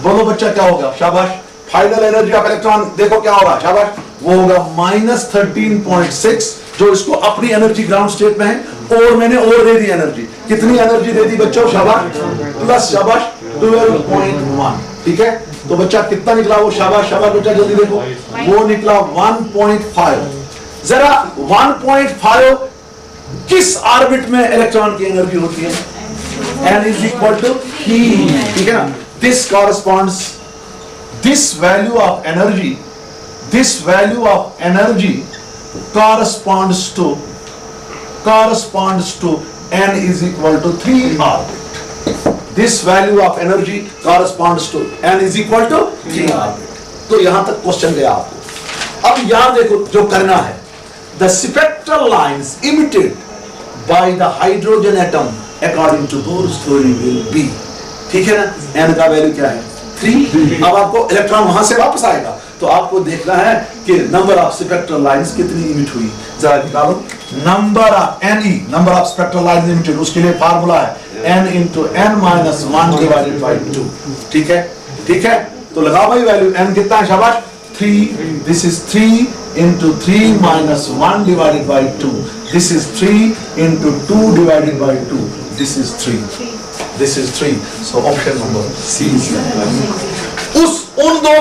बोलो बच्चा क्या होगा, शाबाश, फाइनल एनर्जी ऑफ इलेक्ट्रॉन देखो क्या होगा, शाबाश, वो होगा -13.6, जो इसको अपनी एनर्जी ग्राउंड स्टेट में है, और मैंने और दे दी एनर्जी, कितनी एनर्जी दे दी बच्चों, शाबाश, प्लस शाबाश 12.1। ठीक है, तो बच्चा कितना निकला वो, शाबाश शाबाश बच्चा जल्दी देखो, वो निकला 1.5। जरा 1.5 किस ऑर्बिट में इलेक्ट्रॉन की एनर्जी होती है, n is equal to e। ठीक है ना, this corresponds, this value of energy corresponds to n is equal to 3 orbit। this value of energy corresponds to n is equal to 3 orbit। तो यहां तक क्वेश्चन गया आपको। अब यहां देखो जो करना है, the spectral lines emitted by the hydrogen atom according to Bohr's theory will be, ठीक है ना, n का वैल्यू क्या है, 3। अब आपको इलेक्ट्रॉन वहां से वापस आएगा, तो आपको देखना है कि नंबर ऑफ स्पेक्ट्रल लाइंस कितनी इमिट हुई, जरा निकालो, number of ne, number of spectral lines emitted, उसके लिए फार्मूला है n into n minus 1 divided by 2। ठीक है, ठीक है, तो लगाओ भाई वैल्यू, n कितना है, शाबाश, 3, this is 3 into 3 minus 1 divided by 2, this is 3 into 2 divided by 2, this is 3, this is 3, so option number C is उन दो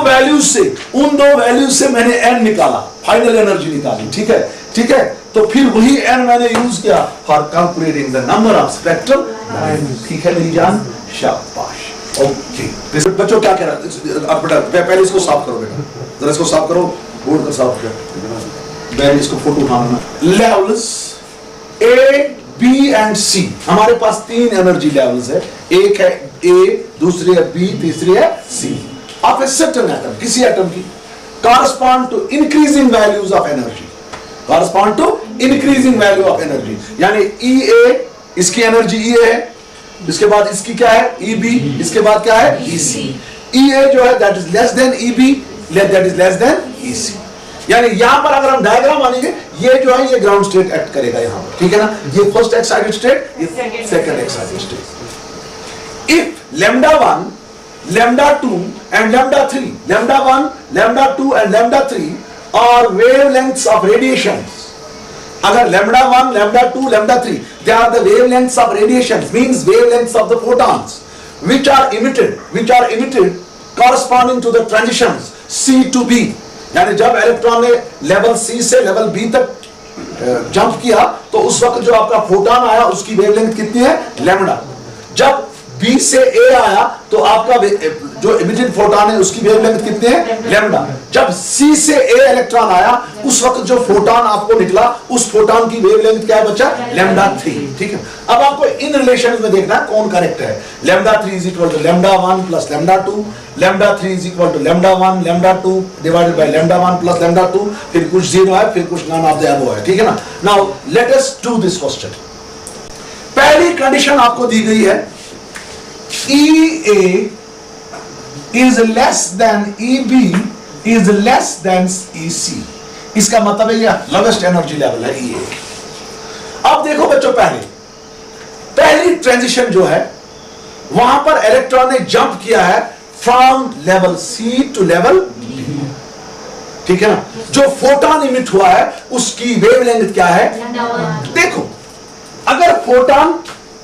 वैल्यू से मैंने n निकाला, फाइनल एनर्जी निकाली। ठीक है, ठीक है, तो फिर वही n मैंने यूज किया for calculating the number of spectral lines. ठीक है मेरी जान, शाबाश। ओके बच्चों क्या कह रहा है, आप बेटा पहले इसको साफ करो बेटा, जरा इसको साफ करो, बोर्ड का साफ करो, मैं इसको फोटो उठाना। लेवल्स ए बी एंड सी, हमारे पास 3 एनर्जी लेवल्स है, एक है ए, दूसरी है बी, तीसरी है सी। ऑफ ए सर्टेन एटम, किसी एटम की correspond to increasing values of energy, correspond to increasing value of energy, यानी EA इसकी एनर्जी EA है, इसके बाद इसकी क्या है EB, इसके बाद क्या है EC। EA जो है that is less than EB, that is less than EC। यानी यहां पर अगर हम डायग्राम मानेंगे, ये जो है ये ग्राउंड स्टेट एक्ट करेगा यहां पर, ठीक है ना, ये फर्स्ट एक्साइटेड स्टेट, ये second excited state. If lambda 1, lambda 2 and lambda 3, lambda 1, lambda 2 and lambda 3 are wavelengths of radiations, agar lambda 1, lambda 2, lambda 3 they are the wavelengths of radiations, means wavelengths of the photons which are emitted corresponding to the transitions C to B। यानी जब इलेक्ट्रॉन ने लेवल C से लेवल B तक जंप किया तो उस वक्त जो आपका फोटोन आया उसकी वेवलेंथ कितनी है, लैम्डा। जब B से A आया तो आपका जो इमिटेड फोटोन है उसकी वेवलेंथ कितनी है, लैम्डा। जब C से A इलेक्ट्रॉन आया उस वक्त जो फोटोन आपको निकला उस फोटोन की वेवलेंथ क्या बचा, लैम्डा 3। ठीक है, अब आपको इन रिलेशन में देखना है कौन करेक्ट है। Lambda 3 is equal to lambda 1 plus lambda 2, lambda 3 is equal to lambda 1 lambda 2 divided by lambda 1 plus lambda 2, फिर कुछ जीरो है, फिर कुछ नन ऑफ द अबव है। ठीक है ना। Now let us do this question. पहली कंडीशन आपको दी गई है, EA is less than EB is less than EC। इसका मतलब है ये लोवेस्ट एनर्जी लेवल है EA। अब देखो बच्चों, पहली ट्रांजिशन जो है वहां पर इलेक्ट्रॉन ने जंप किया है फ्रॉम लेवल C टू लेवल B। ठीक है ना। जो फोटोन इमिट हुआ है उसकी वेवलेंथ क्या है, देखो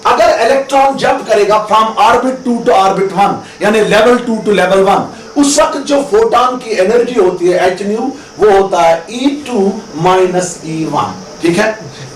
अगर इलेक्ट्रॉन जंप करेगा फ्रॉम ऑर्बिट 2 टू ऑर्बिट 1, यानी लेवल 2 टू लेवल 1, उस वक्त जो फोटोन की एनर्जी होती है h न्यू, वो होता है E2 माइनस E1। ठीक है।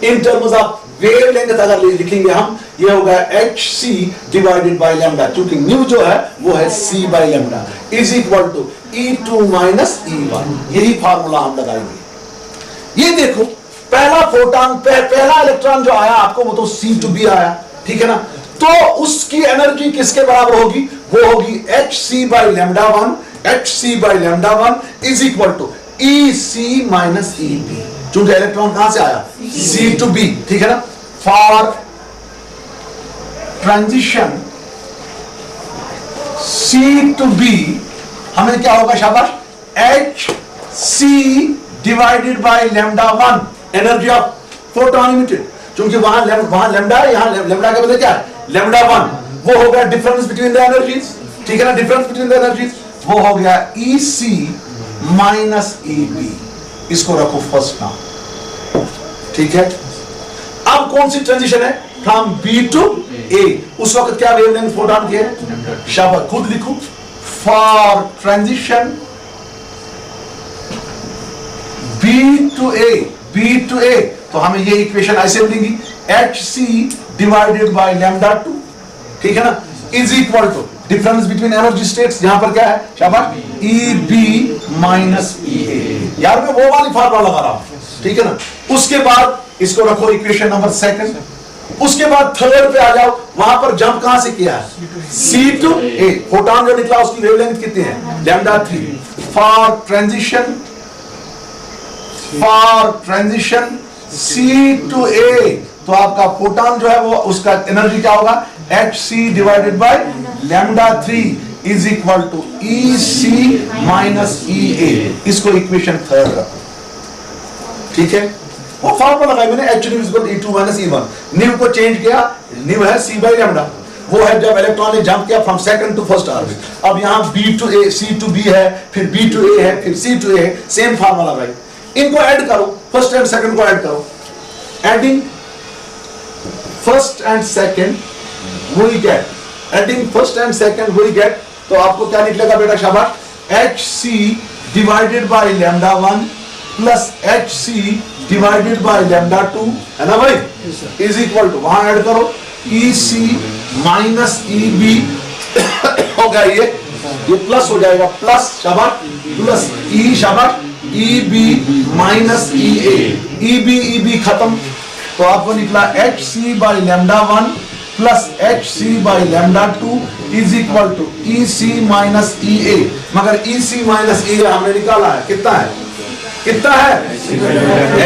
इन टर्म्स ऑफ वेवलेंथ अगर लिखेंगे हम, ये होगा hc डिवाइडेड बाय लैम्डा, क्योंकि न्यू जो है वो है c by lambda, is equal to E2 minus E1। यही फार्मूला हम लगाएंगे। ये देखो पहला फोटोन, पहला इलेक्ट्रॉन जो आया आपको वो तो C टू B आया। ठीक है ना। तो उसकी एनर्जी किसके बराबर होगी, वो होगी hc by lambda 1, hc by lambda 1 is equal to EC minus EB, क्योंकि इलेक्ट्रॉन कहां से आया, C टू B। ठीक है ना। For transition C to B हमें क्या होगा, शाबाश, hc divided by lambda 1 energy of photon emitted, क्योंकि वहां लैम्डा है, यहां लैम्डा का मतलब क्या है, लैम्डा 1, वो हो गया डिफरेंस बिटवीन द एनर्जीज। ठीक है ना, डिफरेंस बिटवीन द एनर्जीज वो हो गया EC माइनस EB। इसको रखो फर्स्ट नाउ। ठीक है। अब कौन सी ट्रांजिशन है, फ्रॉम B टू A, उस वक्त क्या वेवलेंथ फोटोन की है, शाबाश, खुद लिखो। For transition B to A, तो हमें ये इक्वेशन ऐसे मिलेगी, hc डिवाइडेड बाय लैम्डा 2, ठीक है ना, is equal to difference between energy states, यहां पर क्या है, शाबाश, EB माइनस EA। यार मैं वो वाली फार्मूला लगा रहा हूं। ठीक है ना। उसके बाद इसको रखो इक्वेशन नंबर सेकंड। उसके बाद थर्ड पे आ जाओ, वहां पर जंप कहां से किया है, C टू A, फोटोन जो निकला उसकी वेवलेंथ कितनी है, lambda 3। For transition C to A, तो आपका फोटोन जो है वो उसका एनर्जी क्या होगा, hc divided by lambda 3 is equal to EC minus EA। इसको इक्वेशन थर्ड रखो। ठीक है। वो फार्मूला लगाया मैंने, h nu is equal to E2 minus E1। Nu को चेंज किया, न्यू है C बाय लैम्डा, वो है जब इलेक्ट्रॉन ने जंप किया from second to first orbit. अब यहां B to A, C to B है, फिर B टू A है, फिर C टू A है, सेम फार्मूला लगाई। इनको ऐड करो, फर्स्ट एंड सेकंड को ऐड करो, adding first and second will get, adding first and second will get, तो आपको क्या निकलेगा बेटा, शाबाश, hc divided by lambda 1 plus H C divided by lambda 2, है ना भाई, इज इक्वल टू, वहां ऐड करो E C minus E B होगा, ये प्लस हो जाएगा, प्लस शाबाश, प्लस ई शाबाश, E B minus E B खत्म, तो आपको निकला H C by lambda 1 plus H C by lambda 2 is equal to E C minus E A, मगर ई सी माइनस ई ए हमने निकाला है, कितना है, कितना है,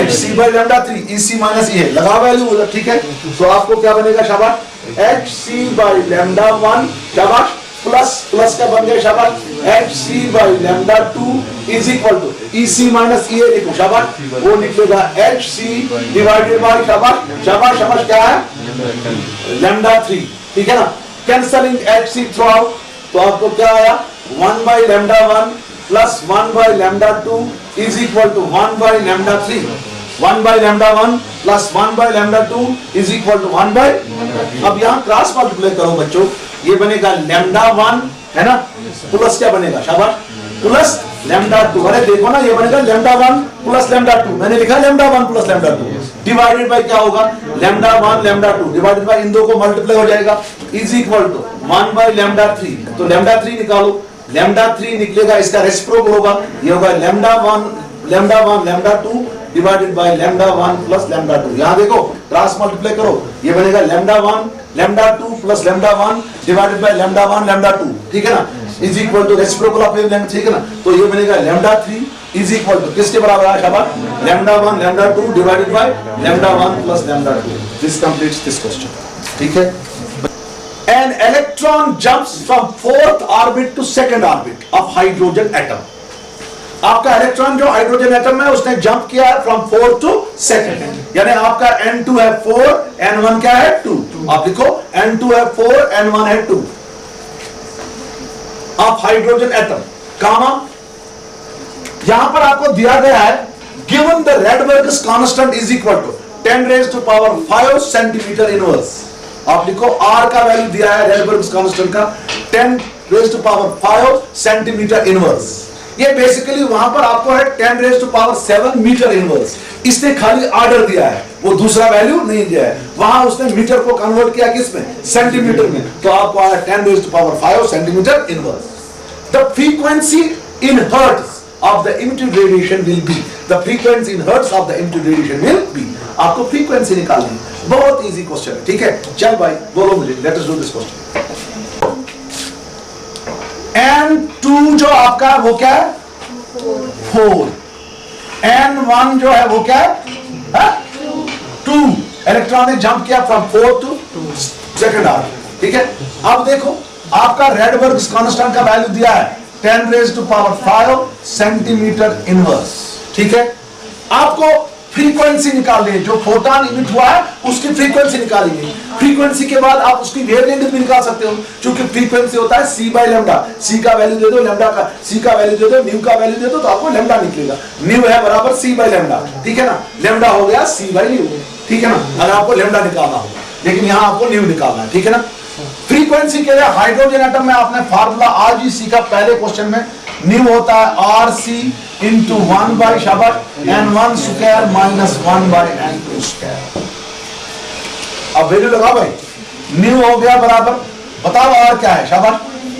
H C by lambda 3, E C minus E A लगा वैल्यू उधर, ठीक है, तो आपको क्या बनेगा शाबाश, एच सी बाई लैम्डा 1 शाबाश, प्लस का बन गया शाबाश, H C by lambda 2 is equal to E C minus E A लिखो शाबाश, वो निकलेगा एच सी डिवाइडेड बाई शाबाश शाबाश शाबाश क्या है लैम्डा 3, ठीक है ना, cancelling H C throughout, तो आपको क्या आया 1 by lambda 1 plus 1 by lambda 2 is equal to 1 by lambda 3, 1 by lambda 1 plus 1 by lambda 2 is equal to 1 by, अब यहाँ क्रॉस मल्टीप्लाई करो बच्चों, ये बनेगा लैम्डा 1 है ना, प्लस क्या बनेगा शाबाश, प्लस लैम्डा 2, अरे देखो ना ये बनेगा लैम्डा 1 प्लस लैम्डा 2, मैंने लिखा lambda 1 plus lambda 2 divided by क्या होगा, लैम्डा 1 लैम्डा 2 डिवाइडेड बाय इन दो को मल्टीप्लाई हो जाएगा, is equal to 1 by lambda 3, तो लैम्डा 3 निकालो, लैम्डा 3 निकलेगा, इसका रेसिप्रोकल होगा, ये होगा lambda 1 lambda 2 divided by lambda 1 plus lambda 2, यहां देखो क्रॉस मल्टीप्लाई करो, ये बनेगा lambda 1 lambda 2 plus lambda 1 divided by lambda 1 lambda 2, ठीक है ना, is equal to reciprocal of wavelength, ठीक है ना, तो ये बनेगा लैम्डा 3 इज इक्वल टू किसके बराबर है शाबाश, lambda 1 lambda 2 divided by lambda 1 plus lambda 2, this completes this question, ठीक है। An electron jumps from fourth orbit to second orbit of hydrogen atom. आपका इलेक्ट्रॉन जो हाइड्रोजन एटम है उसने जंप किया है फ्रॉम 4 टू सेकंड, यानी आपका N2 है 4, N1 क्या है 2, आप लिखो N2 है 4, N1 है 2 ऑफ हाइड्रोजन एटम, कामा यहां पर आपको दिया गया है given the Rydberg's constant is equal to 10 raise to power 5 centimetre inverse, आप लिखो R का वैल्यू दिया है रैडबर्ग्स कांस्टेंट का 10 raise to power 5 centimetre inverse, ये बेसिकली वहां पर आपको है 10 raise to power 7 metre inverse, इसने खाली ऑर्डर दिया है, वो दूसरा वैल्यू नहीं दिया है, वहां उसने मीटर को कन्वर्ट किया किसमें, सेंटीमीटर में, तो आपको आया 10 raise to power 5 centimetre inverse. The frequency in hertz of the emitted radiation will be, the frequency in hertz of the emitted radiation will be, आपको फ्रीक्वेंसी निकालनी, बहुत इजी क्वेश्चन है, ठीक है, चल भाई बोलो मुझे, late us do this question. N2 जो आपका वो क्या है 4, N1 जो है वो क्या है 2, इलेक्ट्रॉन ने जंप किया फ्रॉम 4 टू सेकंड ऑर्बिट, ठीक है। अब देखो आपका रैडबर्ग्स कांस्टेंट का वैल्यू दिया है 10 raise to power 5 centimetre inverse, ठीक है, आपको फ्रीक्वेंसी निकालनी है, जो फोटोन इमिट हुआ है उसकी फ्रीक्वेंसी निकालेंगे, फ्रीक्वेंसी के बाद आप उसकी वेवलेंथ भी निकाल सकते हो, क्योंकि फ्रीक्वेंसी होता है c बाय लैम्डा, c का वैल्यू दे दो, लैम्डा का c का वैल्यू दे दो, न्यू का वैल्यू दे दो, तो आपको लैम्डा निकलेगा, न्यू है बराबर c बाय लैम्डा, ठीक है ना, लैम्डा हो गया c बाय न्यू, ठीक है ना, अगर आपको लैम्डा निकालना होगा, लेकिन यहाँ आपको न्यू निकालना है, ठीक है ना। फ्रीक्वेंसी के लिए हाइड्रोजन एटम में आपने फार्मूला आज ही सीखा पहले क्वेश्चन में, न्यू होता है RC इंटू 1 बाई शाबाश N1 square minus 1 by N2 square, अब वैल्यू लगा भाई, न्यू हो गया बराबर, बताओ R क्या है शाबाश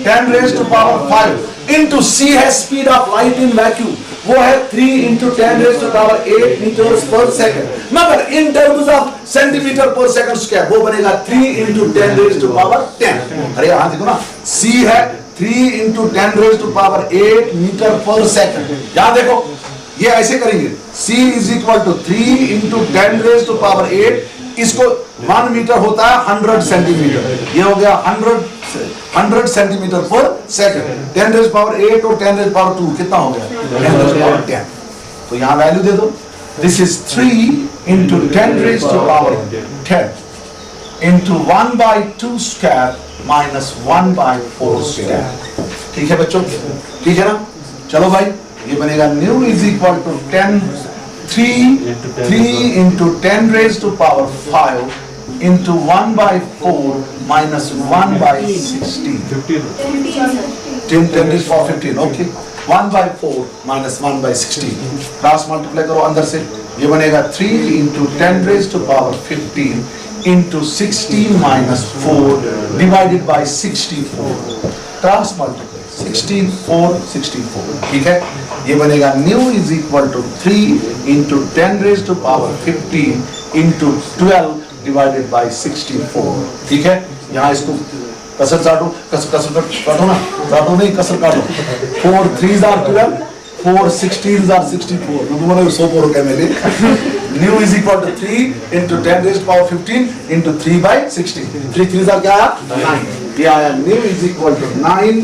10 raise to power 5 into C है speed of light in vacuum, वो है 3 into 10 raise to power 8 metres पर सेकंड, मगर in terms of centimetre per second square वो बनेगा 3 इंटू 10 रेज़ टू पावर 10, अरे यहां देखो ना C है 3 into 10 raise to power 8 metre per second, यहां देखो ये ऐसे करेंगे C is equal to 3 into 10 raise to power 8, इसको 1 मीटर होता है 100 सेंटीमीटर, ये हो गया 100 centimetre per second, 10 rays power 8 और 10 रेज़ पावर 2 कितना हो गया 10 रेज़ पावर 10, तो यहाँ वैल्यू दे दो, this is 3 into 10 raise to power 10 into 1 by 2 square minus 1 by 4 square, ठीक है बच्चों, ठीक है ना, चलो भाई ये बनेगा nu is equal to 3 into 10 raise to power 5 into 1 by 4 minus 1 by 16, 10 is for 15, okay, 1/4 minus 1/16 cross multiply करो अंदर से, ये बनेगा 3 into 10 raised to power 15 into 16 minus 4 divided by 64 cross multiply 16 4 64, ठीक है। ये बनेगा nu is equal to 3 into 10 raised to power 15 into 12 divided by 64, ठीक है। यहाँ इसको कसर काटो, कसर काटो ना, काटो नहीं कसर काटो। 4 3s are 12, 4 16s are 64, तुम्हारे 100 पोरो क्या मिले। Nu is equal to 3 into 10 raised to power 15 into 3/16, 3 3s are क्या आया 9, ये आया nu is equal to 9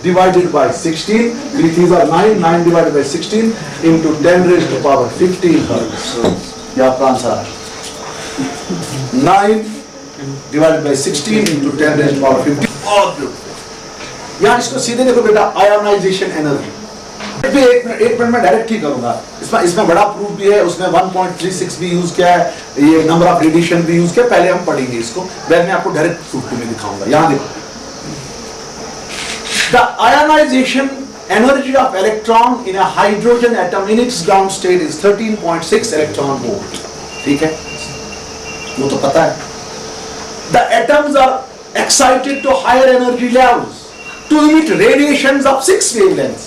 divided by 16, 3 3s are 9, 9 divided by 16 into 10 raised to power 15 hertz, ये आपका आंसर है 9 divided by 16 into 10 raised to power 15। और यहाँ इसको सीधे देखो बेटा, आयोनाइजेशन एनर्जी एक मिनट में डायरेक्ट ही करूंगा। इसमें बड़ा प्रूफ भी है, उसमें 1.36 भी यूज किया है, ये नंबर ऑफ रेडिएशन भी यूज किया, पहले हम पढ़ेंगे इसको, फिर मैं आपको डायरेक्ट प्रूफ में दिखाऊंगा। यहाँ देखो, the ionisation energy of electron in a hydrogen atom in its ground state is 13.6 electron volt, ठीक है, वो तो पता है। The atoms are excited to higher energy levels to emit radiations of 6 wavelengths.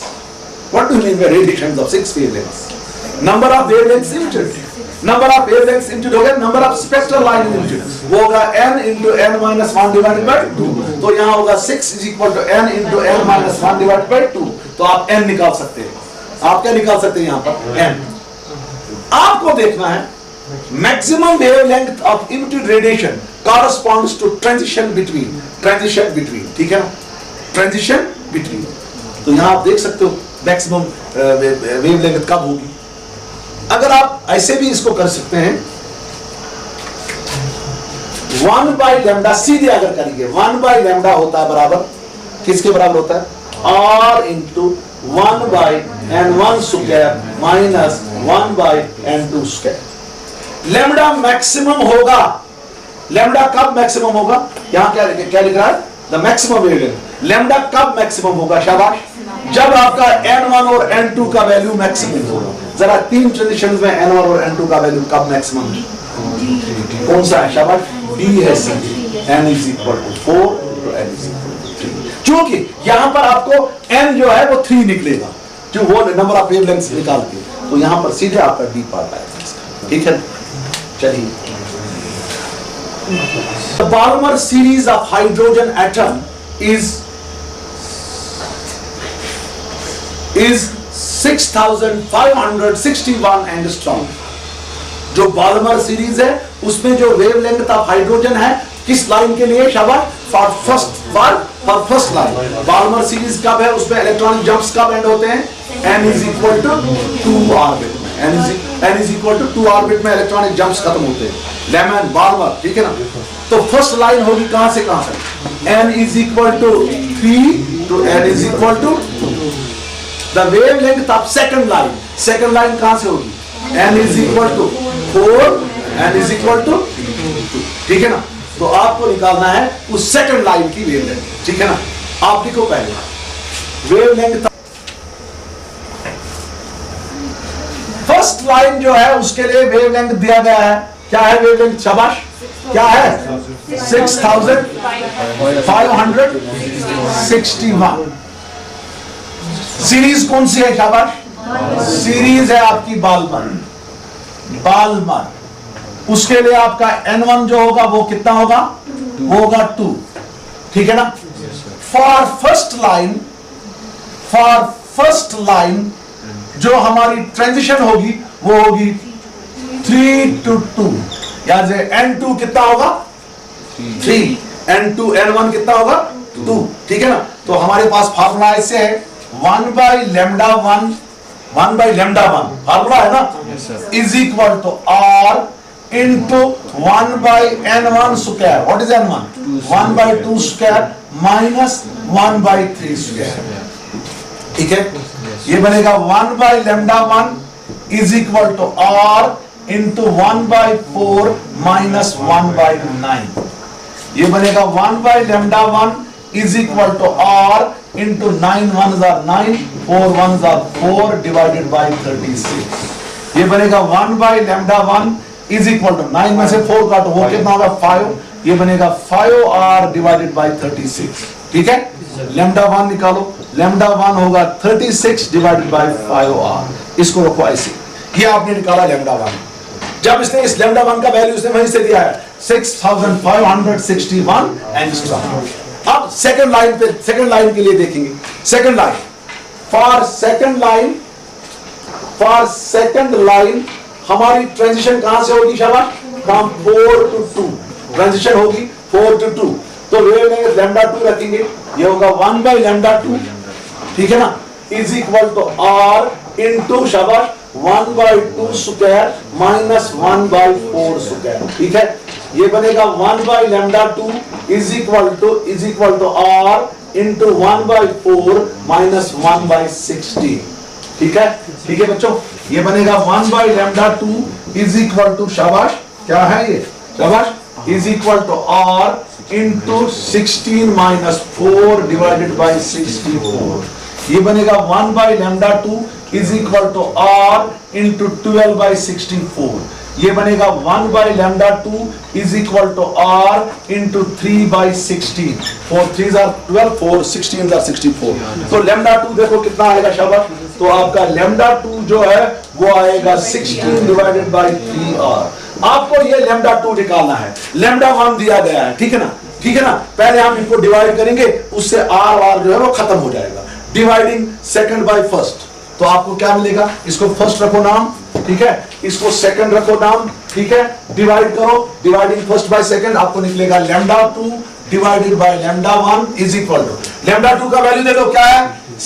What do you mean by radiations of 6 wavelengths? Number of wavelengths emitted, number of wavelengths emitted हो गया, number of spectral line emitted, वो होगा n into n minus 1 divided by 2, तो यहाँ होगा 6 is equal to n into n minus 1 divided by 2, तो आप n निकाल सकते हैं। आप क्या निकाल सकते हैं यहाँ पर n? आपको देखना है maximum wavelength of emitted radiation corresponds to transition between, ठीक है ना, transition between। तो यहाँ आप देख सकते हो मैक्सिमम वेवलेंथ कब होगी। अगर आप ऐसे भी इसको कर सकते हैं, 1/λ सीधे अगर करेंगे, 1/λ होता है बराबर किसके बराबर होता है, r into 1/n1 square minus 1/n2 square. Lambda maximum होगा, लैम्डा कब मैक्सिमम होगा, यहां क्या लिख रहा है, द मैक्सिमम वेवलेंथ। लैम्डा कब मैक्सिमम होगा, शाबाश, जब आपका n1 और n2 का वैल्यू मैक्सिमम होगा। जरा 3 ट्रांजिशंस में n1 और n2 का वैल्यू कब मैक्सिमम है, कौन सा है, शाबाश, d है, n is equal to 4 to n is equal to 3। क्योंकि यहां पर आपको n जो है वो 3 निकलेगा, जो वो नंबर ऑफ वेवलेंथ्स निकाल के, तो यहां पर सीधे आपका d पार्ट आएगा, ठीक है। चलिए, the Balmer series of hydrogen atom is 6561 angstrom. जो बाल्मर सीरीज है उसमें जो वेवलेंथ ऑफ हाइड्रोजन है किस लाइन के लिए, शाबाश, for first line. Balmer series कब है, उसमें इलेक्ट्रॉनिक जंप्स कब एंड होते हैं, n is equal to 2 orbit में, n is equal to 2 orbit में इलेक्ट्रॉनिक जंप्स खत्म होते हैं, लेमन बाल्मर, ठीक है ना। तो फर्स्ट लाइन होगी कहां से कहां तक, n is equal to 3 to n is equal to 2। The wavelength of second line कहां से होगी, n is equal to 4, n is equal to 2, ठीक है ना। तो आपको निकालना है उस सेकंड लाइन की वेवलेंथ, ठीक है ना। आप लिखो पहले वेवलेंथ, फर्स्ट लाइन जो है उसके लिए वेवलेंथ दिया गया है, क्या है वेवलेंथ, शाबाश, क्या है 6561। सीरीज कौन सी है, शाबाश, सीरीज है आपकी बाल्मर। उसके लिए आपका n1 जो होगा वो कितना होगा, वो होगा 2, ठीक है ना। फॉर फर्स्ट लाइन जो हमारी ट्रांजिशन होगी वो होगी 3 to 2, याद है, n2 कितना होगा 3, n2 n1 कितना होगा 2, ठीक है ना। तो हमारे पास फार्मूला ऐसे है 1/λ1 फार्मूला है ना, is equal to r into 1/n1 square, what is n1, 1/2 square minus 1/3 square, ठीक है। ये बनेगा 1/λ1 is equal to r into 1/4 minus 1/9। ये बनेगा 1/λ1 is equal to r into 9 ones are 9, 4 ones are 4 divided by 36. ये बनेगा 1 by lambda 1 is equal to 9 में से 4 काटो, वो कितना होगा 5, ये बनेगा 5r divided by 36. ठीक है, lambda 1 निकालो, lambda 1 होगा 36 divided by 5r. इसको रखो ऐसे, ये आपने निकाला lambda 1. जब इसने इस lambda 1 का वैल्यू उसने वहीं से दिया है 6561 एंगस्ट्रॉम. अब सेकंड लाइन पे, सेकंड लाइन के लिए देखेंगे. Second line, for second line हमारी ट्रांजिशन कहां से होगी शाबाश? फ्रॉम 4 to 2 ट्रांजिशन होगी 4 to 2. तो वे में lambda 2 रखेंगे, ये होगा 1 by lambda 2, ठीक है ना, is equal to r into शाबाश 1 by 2 square minus 1 by 4 square. ठीक है, ये बनेगा 1 by lambda 2 is equal to r into 1 by 4 minus 1 by 16. ठीक है, ठीक है बच्चों, ये बनेगा 1 by lambda 2 is equal to शाबाश, क्या है ये शाबाश, is equal to r into 16 minus 4 divided by 64. ये बनेगा 1 by lambda 2 is equal to r into 12 by 64. ये बनेगा 1 by lambda 2 is equal to r into 3 by 16. 4 3s are 12, 4 16s are 64. तो lambda 2 देखो कितना आएगा शाबाश, तो आपका lambda 2 जो है वो आएगा 16 डिवाइडेड बाय 3r. आपको ये lambda 2 निकालना है, lambda 1 दिया गया है, ठीक है ना, ठीक है ना. पहले हम इनको डिवाइड करेंगे, उससे r जो है वो खत्म हो जाएगा. डिवाइडिंग सेकंड बाय फर्स्ट, तो आपको क्या मिलेगा, इसको फर्स्ट रखो नाम, ठीक है, इसको सेकंड रखो नाम, ठीक है, डिवाइड करो, डिवाइडिंग फर्स्ट बाय सेकंड, आपको निकलेगा lambda 2 divided by lambda 1 is equal to lambda 2 का वैल्यू दे दो, क्या है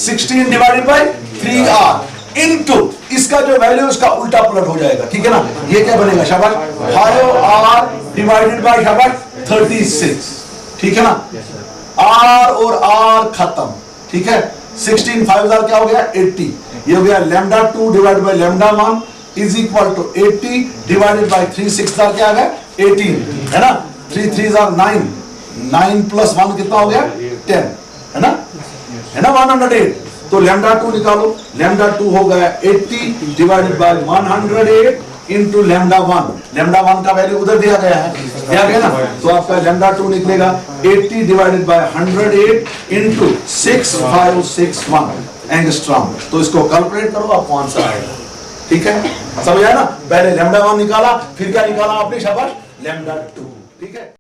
16 डिवाइडेड बाय 3r इनटू इसका जो वैल्यू उसका उल्टा पलट हो जाएगा. ठीक है ना, ये क्या बनेगा शाबाश 5r डिवाइडेड बाय शाबाश 36. ठीक है ना, r और r खत्म. ठीक है, 16 5 क्या हो गया 80. ये हो गया lambda 2 divided by lambda 1 is equal to 80 divided by 3 6 क्या आ गया 18, है ना. 3 3s are 9, 9 प्लस 1 कितना हो गया 10, है ना, 108. तो lambda 2 निकालो, lambda 2 हो गया 80 divided bye 108 into lambda 1. lambda 1 का वैल्यू उधर दिया गया है ना, तो आपका lambda 2 निकलेगा 80 डिवाइडेड बाय 108 इनटू 6561 एंगस्ट्रॉम. तो इसको कैलकुलेट करो, आपको आंसर आएगा. ठीक है, समझ आया ना. पहले lambda 1 निकाला, फिर क्या निकाला आपने शाबाश lambda 2. ठीक है.